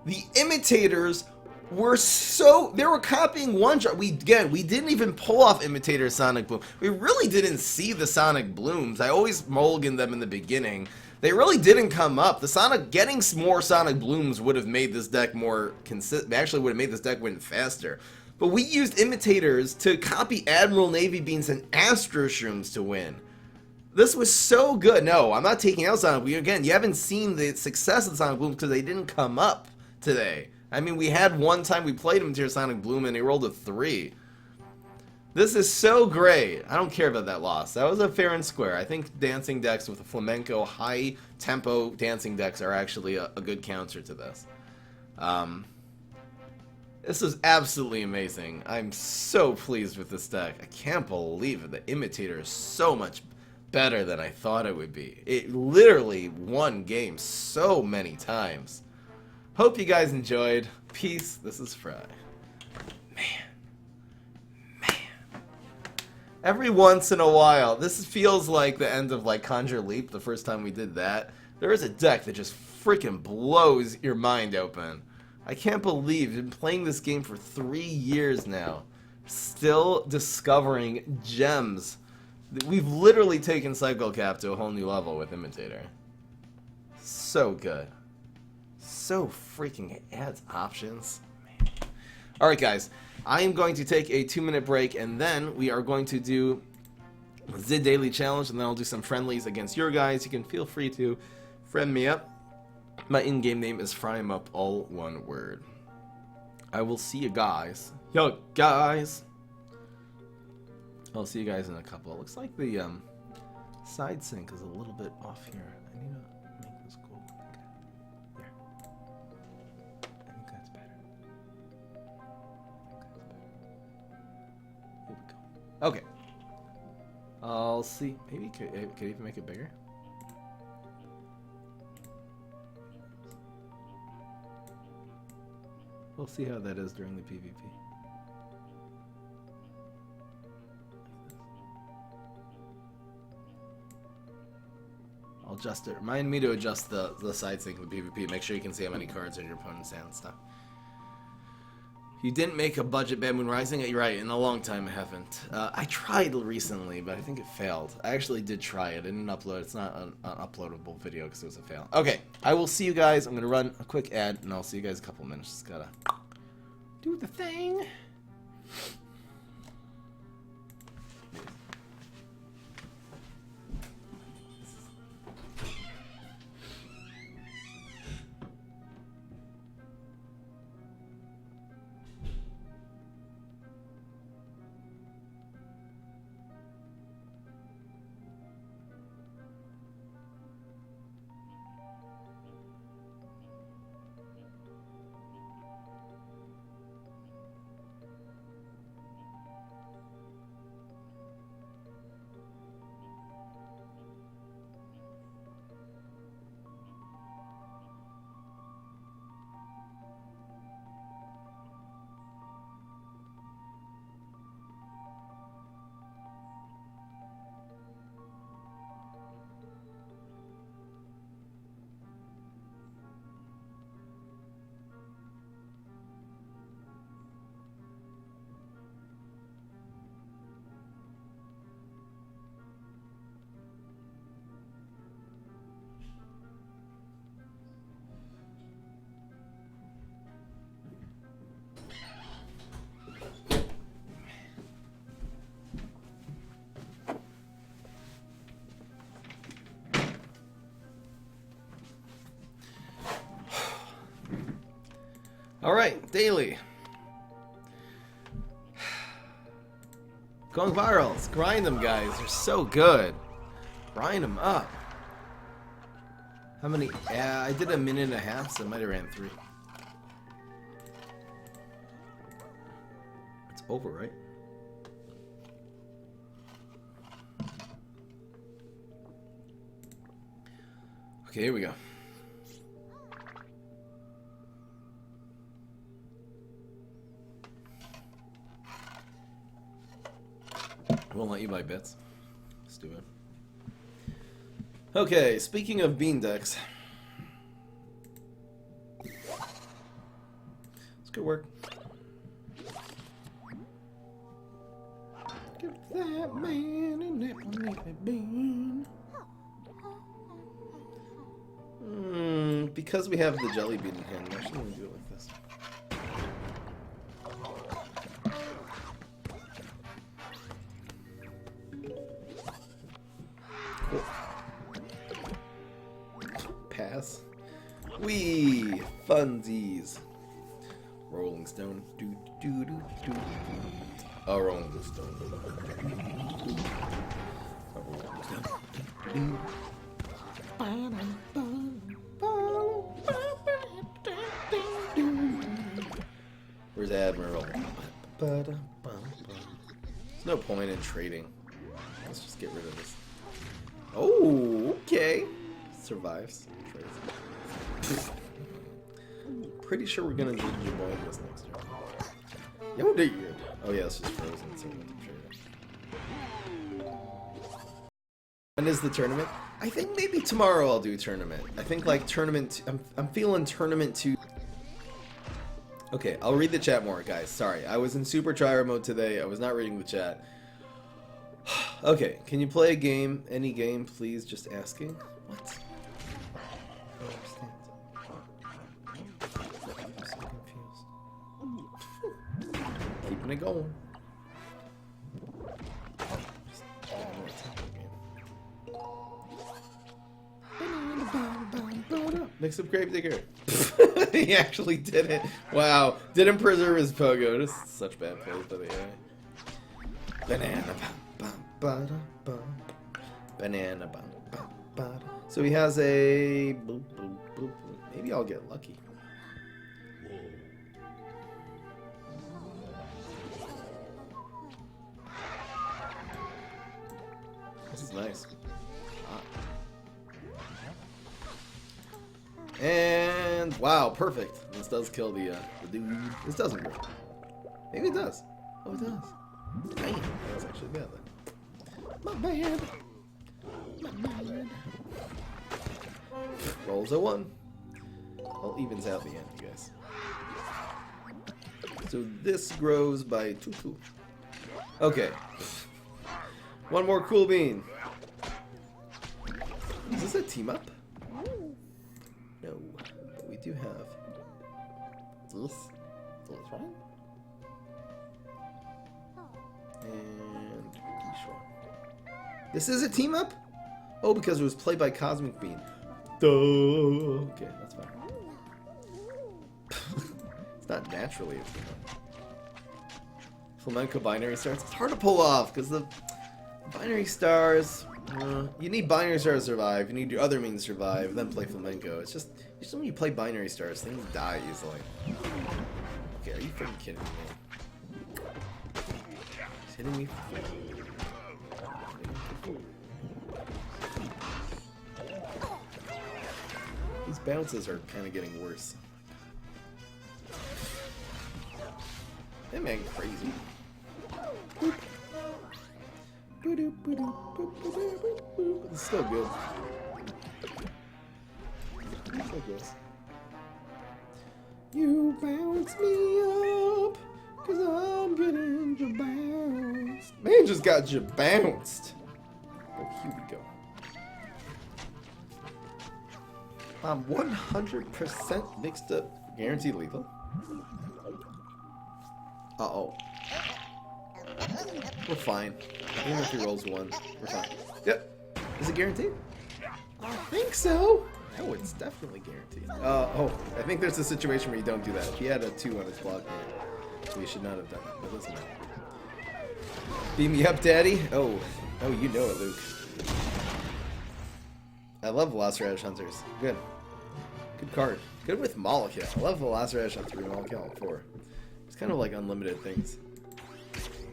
[SPEAKER 1] The Imitators were they were copying one drop. We didn't even pull off Imitator Sonic Bloom. We really didn't see the Sonic Blooms. I always mulligan them in the beginning. They really didn't come up. Getting more Sonic Blooms would have made this deck more consistent. Actually, would have made this deck win faster. But we used Imitators to copy Admiral Navy Beans and Astro Shrooms to win. This was so good. No, I'm not taking out Sonic Bloom. Again, you haven't seen the success of Sonic Bloom because they didn't come up today. I mean, we had one time we played Imitator Sonic Bloom and he rolled a 3. This is so great. I don't care about that loss. That was a fair and square. I think dancing decks with a flamenco, high-tempo dancing decks are actually a good counter to this. This is absolutely amazing. I'm so pleased with this deck. I can't believe it. The Imitator is so much better than I thought it would be. It literally won games so many times. Hope you guys enjoyed. Peace. This is Fry. Man. Every once in a while, this feels like the end of like Conjure Leap, the first time we did that. There is a deck that just freaking blows your mind open. I can't believe I've been playing this game for 3 years now. Still discovering gems. We've literally taken Cycle Cap to a whole new level with Imitator. So good. So freaking adds options. Alright guys, I am going to take a 2-minute break and then we are going to do the Daily Challenge and then I'll do some friendlies against your guys. You can feel free to friend me up. My in-game name is FryEmUp, all one word. I will see you guys. Yo guys! I'll see you guys in a couple. It looks like the side sync is a little bit off here. I need to make this cool. Okay. There. I think that's better. Here we go. Okay. I'll see. Maybe could even make it bigger. We'll see how that is during the PvP. I'll adjust it. Remind me to adjust the side sync in the PvP. Make sure you can see how many cards in your opponent's hand and stuff. You didn't make a budget Bad Moon Rising? You're right, in a long time I haven't. I tried recently, but I think it failed. I actually did try it. I didn't upload. It's not an uploadable video because it was a fail. Okay, I will see you guys. I'm going to run a quick ad, and I'll see you guys in a couple minutes. Just gotta do the thing. Alright, daily. Going viral. Let's grind them, guys. They're so good. Grind them up. How many? I did 1.5 minutes, so I might have ran 3. It's over, right? Okay, here we go. I won't let you buy bits. Stupid. Okay, speaking of bean decks. It's good work. Give that man an apple bean. Because we have the jelly bean in hand, I shouldn't do it like this. Pass. Wee! Funsies. Rolling Stone. Do do do do. A Rolling Stone. A Rolling Stone. Where's Admiral? There's no point in trading. Let's just get rid of this. Oh, okay. Survives. Pretty sure we're gonna need Jaboy this next turn. Yo, dude. Oh yeah, it's just frozen, so I'm sure. When is the tournament? I think maybe tomorrow I'll do tournament. I think like tournament. I'm feeling tournament 2. Okay, I'll read the chat more, guys. Sorry, I was in super tryhard mode today. I was not reading the chat. Okay, can you play a game? Any game, please? Just asking. What? I don't understand. I'm so confused. Keeping it going. Just don't know what's happening. Mix up grape digger. He actually did it. Wow. Didn't preserve his pogo. This is such bad play for the AI. Banana. Banana. So he has a. Boop, boop, boop. Maybe I'll get lucky. This is nice. And wow, perfect. This does kill the dude. This doesn't grow. Maybe it does. Oh, it does. Damn, that was actually bad then. My bad. My bad. Rolls a 1. Well, evens out the end, you guys. So this grows by 2. Okay. One more cool bean. Is this a team up? No, but we do have this right? And Kishore. This is a team up? Oh, because it was played by Cosmic Bean. Duh. Okay, that's fine. It's not naturally a team up. Flamenco binary stars. It's hard to pull off because the binary stars. You need binary stars to survive. You need your other means to survive, then play flamenco. It's just when you play binary stars, things die easily. Okay, are you freaking kidding me? He's hitting me. These bounces are kind of getting worse. That man crazy. Boop. It's still good. So good. You bounce me up, cause I'm getting jabounced. Man just got jabounced. Oh, here we go. I'm 100% mixed up. Guaranteed lethal. Uh-oh. We're fine. Even if he rolls 1, we're fine. Yep. Is it guaranteed? I think so. Oh, it's definitely guaranteed. Oh, I think there's a situation where you don't do that. If he had a 2 on his block, so he should not have done it. But listen. Beam me up, Daddy. Oh, you know it, Luke. I love Velociraptor Hunters. Good card. Good with Molecule. I love Velociraptor Hunter with Molecule 4. It's kind of like unlimited things.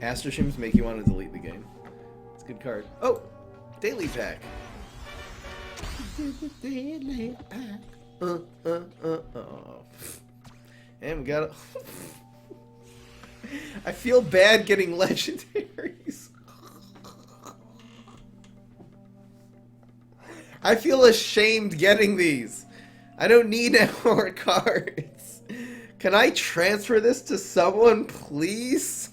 [SPEAKER 1] Astroshims make you want to delete the game. It's a good card. Oh! Daily pack. Daily pack. And we got I feel bad getting legendaries. I feel ashamed getting these. I don't need any more cards. Can I transfer this to someone, please?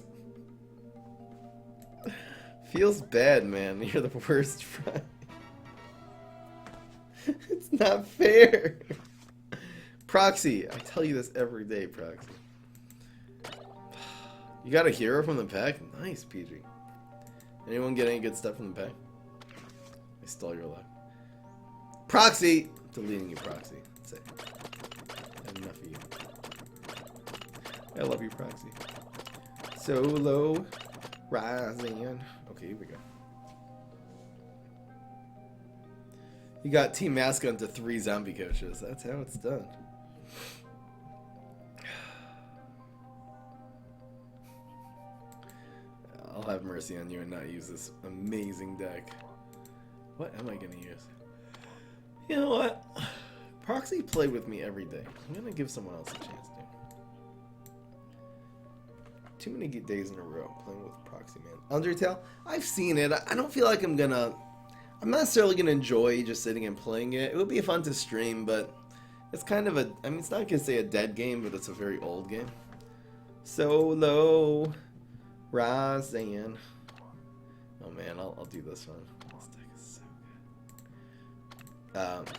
[SPEAKER 1] Feels bad, man. You're the worst friend. It's not fair. Proxy. I tell you this every day, Proxy. You got a hero from the pack? Nice, PG. Anyone get any good stuff from the pack? I stole your luck. Proxy! Deleting you, Proxy. That's it. I have enough of you. I love you, Proxy. Solo rising. Okay, here we go. You got Team Mascot to 3 zombie coaches. That's how it's done. I'll have mercy on you and not use this amazing deck. What am I going to use? You know what? Proxy play with me every day. I'm going to give someone else a chance to. Too many days in a row playing with Proxy, man. Undertale? I've seen it. I don't feel like I'm not necessarily going to enjoy just sitting and playing it. It would be fun to stream, but it's kind of I mean, it's not going to say a dead game, but it's a very old game. Solo rising. Oh man, I'll do this one. This deck is so good.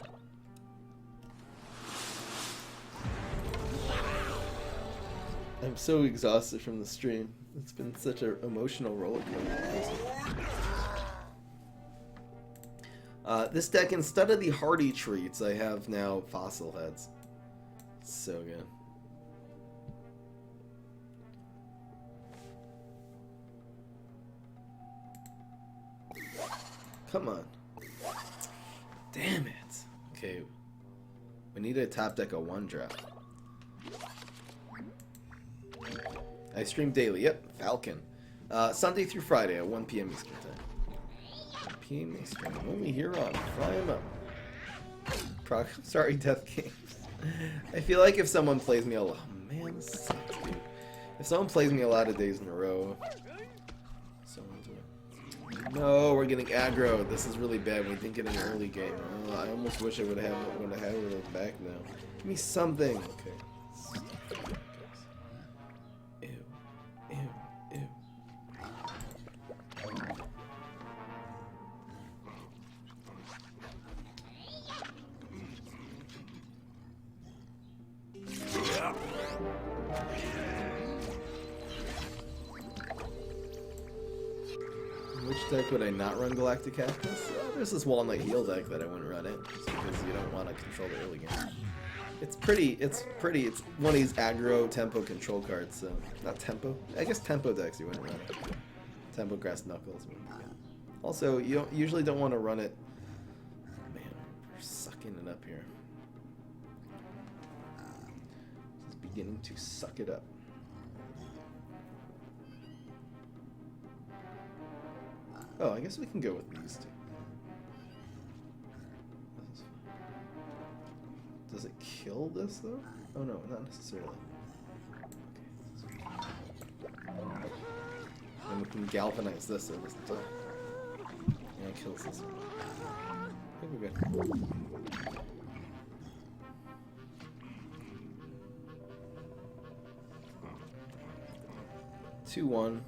[SPEAKER 1] I'm so exhausted from the stream. It's been such an emotional roller coaster. This deck, instead of the hardy treats, I have now fossil heads. So good. Come on. Damn it. Okay. We need a top deck of 1 drop. I stream daily. Yep. Falcon. Sunday through Friday at 1 p.m. Eastern Time. 1 p.m. Eastern. I'm only here on. Fry him up. Sorry, Death Games. I feel like if someone plays me a lot... Oh, man, this sucks, dude. If someone plays me a lot of days in a row... No, we're getting aggro. This is really bad. We didn't get an early game. Oh, I almost wish I would have had it back now. Give me something. Okay. Ew. Ew. Ew. Which deck would I not run Galactic Cactus? There's this Walnut Heal deck that I wouldn't run it, just because you don't want to control the early game. It's pretty, it's one of these aggro tempo control cards, so, not tempo, I guess tempo decks you wouldn't run it. Tempo Grass Knuckles would be good. Also, you usually don't want to run it, man, we're sucking it up here. This is beginning to suck it up. Oh, I guess we can go with these two. Does it kill this, though? Oh, no, not necessarily. Okay. And we can galvanize this, so it doesn't die. Yeah, it kills this one. I think we're good. 2-1.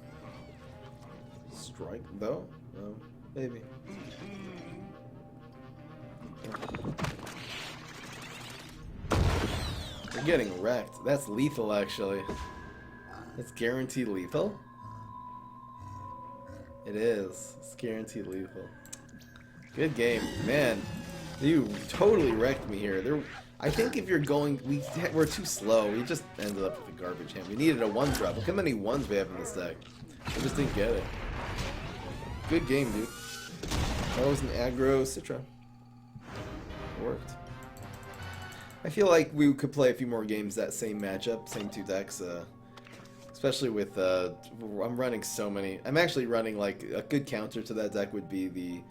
[SPEAKER 1] Strike, though? No, maybe. We're getting wrecked. That's lethal, actually. That's guaranteed lethal? It is. It's guaranteed lethal. Good game. Man, you totally wrecked me here. I think if you're going... We're too slow. We just ended up with a garbage hand. We needed a 1-drop. Look how many 1s we have in this deck. We just didn't get it. Good game, dude. That was an aggro Citra. Worked. I feel like we could play a few more games that same matchup, same 2 decks. Especially with, I'm running so many. I'm actually running, like, a good counter to that deck would be the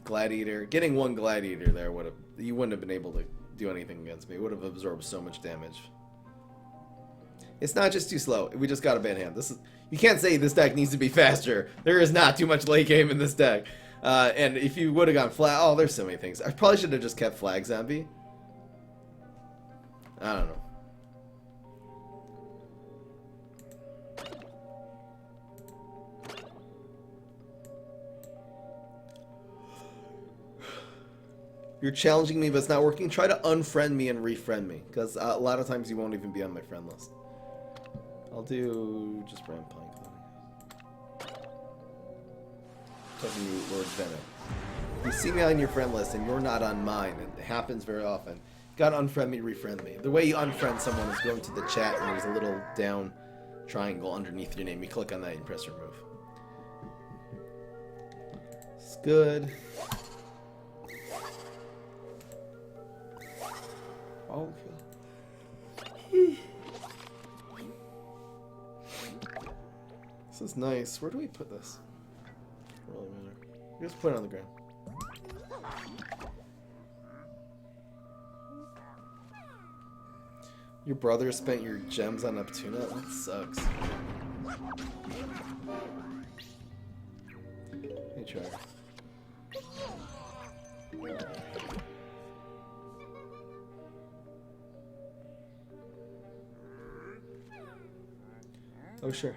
[SPEAKER 1] Gladiator. Getting 1 Gladiator there would have, you wouldn't have been able to do anything against me. It would have absorbed so much damage. It's not just too slow. We just got a bad hand. You can't say this deck needs to be faster. There is not too much late game in this deck. And if you would have gone flag, oh, there's so many things. I probably should have just kept flag zombie. I don't know. You're challenging me, but it's not working. Try to unfriend me and refriend me, because a lot of times you won't even be on my friend list. I'll do just random playing. Talking to you, Lord Venom. You see me on your friend list and you're not on mine. It happens very often. You gotta unfriend me, refriend me. The way you unfriend someone is going to the chat and there's a little down triangle underneath your name. You click on that and press remove. It's good. Oh, this is nice. Where do we put this? Doesn't really matter. Just put it on the ground. Your brother spent your gems on Neptuna? That sucks. Hey, try. Oh, sure.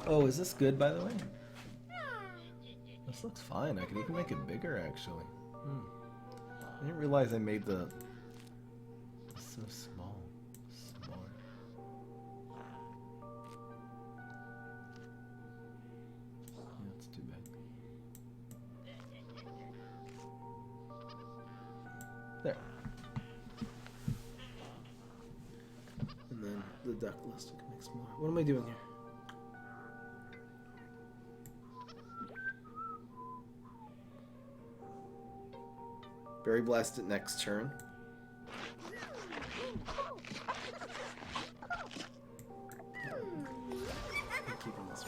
[SPEAKER 1] Oh, is this good, by the way? This looks fine. I can even make it bigger, actually. I didn't realize I made the... It's so small. Smaller. Yeah, it's too big. There. And then the duck list can make smaller. What am I doing here? Berry Blast it next turn. I'm keeping this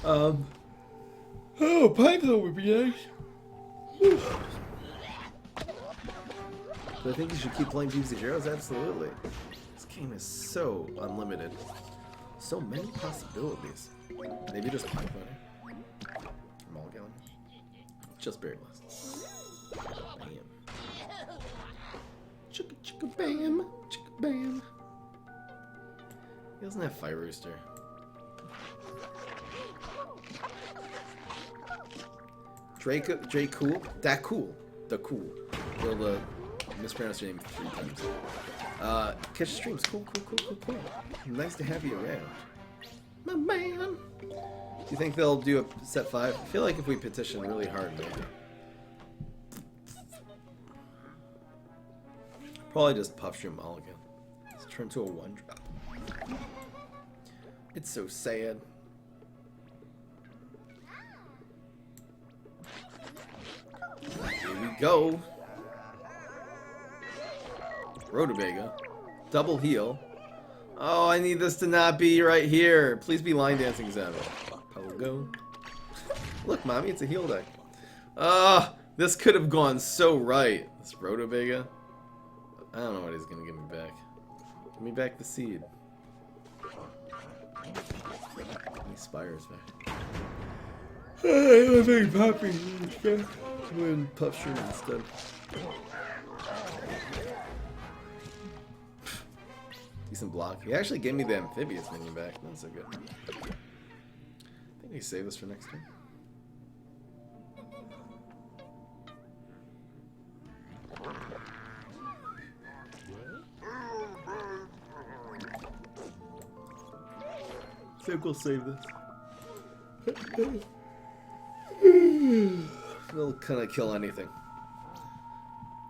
[SPEAKER 1] one. Oh, pipe though would be nice. So I think you should keep playing PvZ Heroes? Absolutely. This game is so unlimited. So many possibilities. Maybe just pipe running. Mulligan. Just Berry Blast. Bam. Chicka chicka bam. Chicka bam. He doesn't have Fire Rooster. Drake Cool? That Cool. The Cool. We'll mispronounce your name 3 times. Catch streams. Cool. Nice to have you around. My man. Do you think they'll do a set 5? I feel like if we petition really hard, maybe. Probably just Puffstream Mulligan. Let's turn to a 1-drop. It's so sad. Here we go. Rhodobaga. Double heal. Oh, I need this to not be right here. Please be line dancing, Zabo. Go. Look, mommy, it's a heal deck. This could have gone so right. This Rhodobaga. I don't know what he's gonna give me back. Give me back the seed. Give me Spires back. I think Poppy instead. Win Puffstream instead. Decent block. He actually gave me the amphibious minion back. That's so good. I think we save this for next turn. I think we'll save this. We'll kind of kill anything.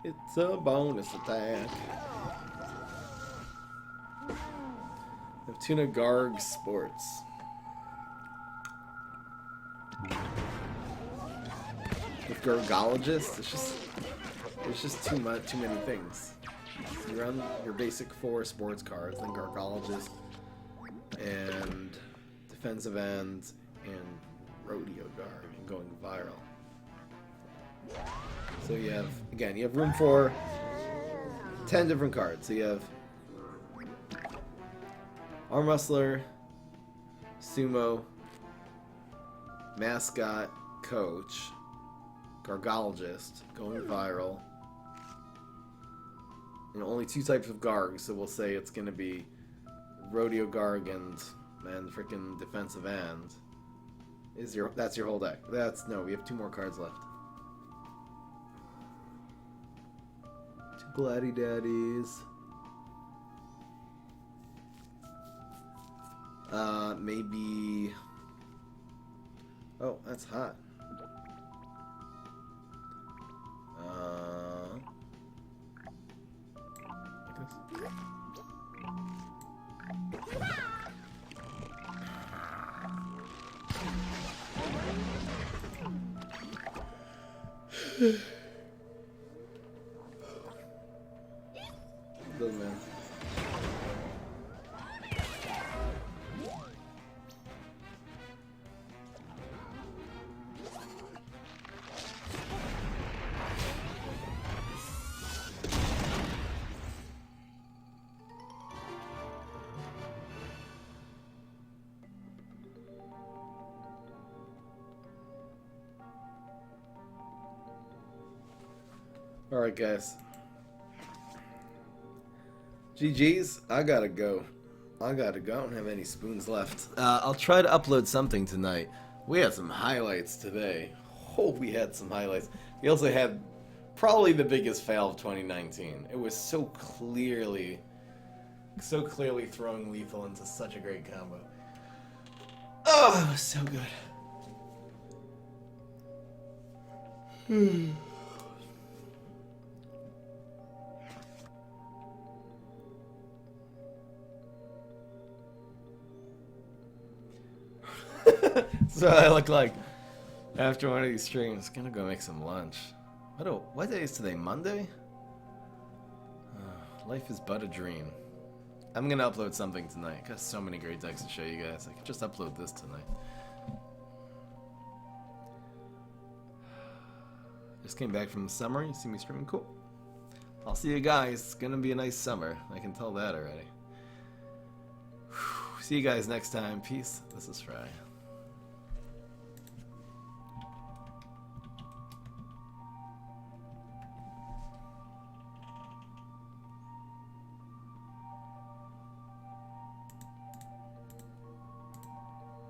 [SPEAKER 1] It's a bonus attack. Neptuna Garg Sports. With Gargologist, it's just too many things. You run your basic 4 sports cards, then Gargologist, and Defensive End, and Rodeo Guard, and going viral. So you have room for
[SPEAKER 3] 10 different cards. So you have Arm Wrestler, Sumo, Mascot, Coach, Gargologist, Going Viral, and only 2 types of Garg, so we'll say it's going to be Rodeo Garg and freaking Defensive End. That's your whole deck. No, we have 2 more cards left. 2 Gladdy Daddies. Maybe... Oh, that's hot. Doesn't matter. Alright, guys. GG's. I gotta go. I don't have any spoons left. I'll try to upload something tonight. We had some highlights today. Oh, we had some highlights. We also had probably the biggest fail of 2019. It was so clearly throwing lethal into such a great combo. Oh, it was so good. So I look like after one of these streams, gonna go make some lunch. What day is today? Monday? Life is but a dream. I'm gonna upload something tonight. Got so many great decks to show you guys. I could just upload this tonight. Just came back from the summer. You see me streaming? Cool. I'll see you guys. It's gonna be a nice summer. I can tell that already. See you guys next time. Peace. This is Fry.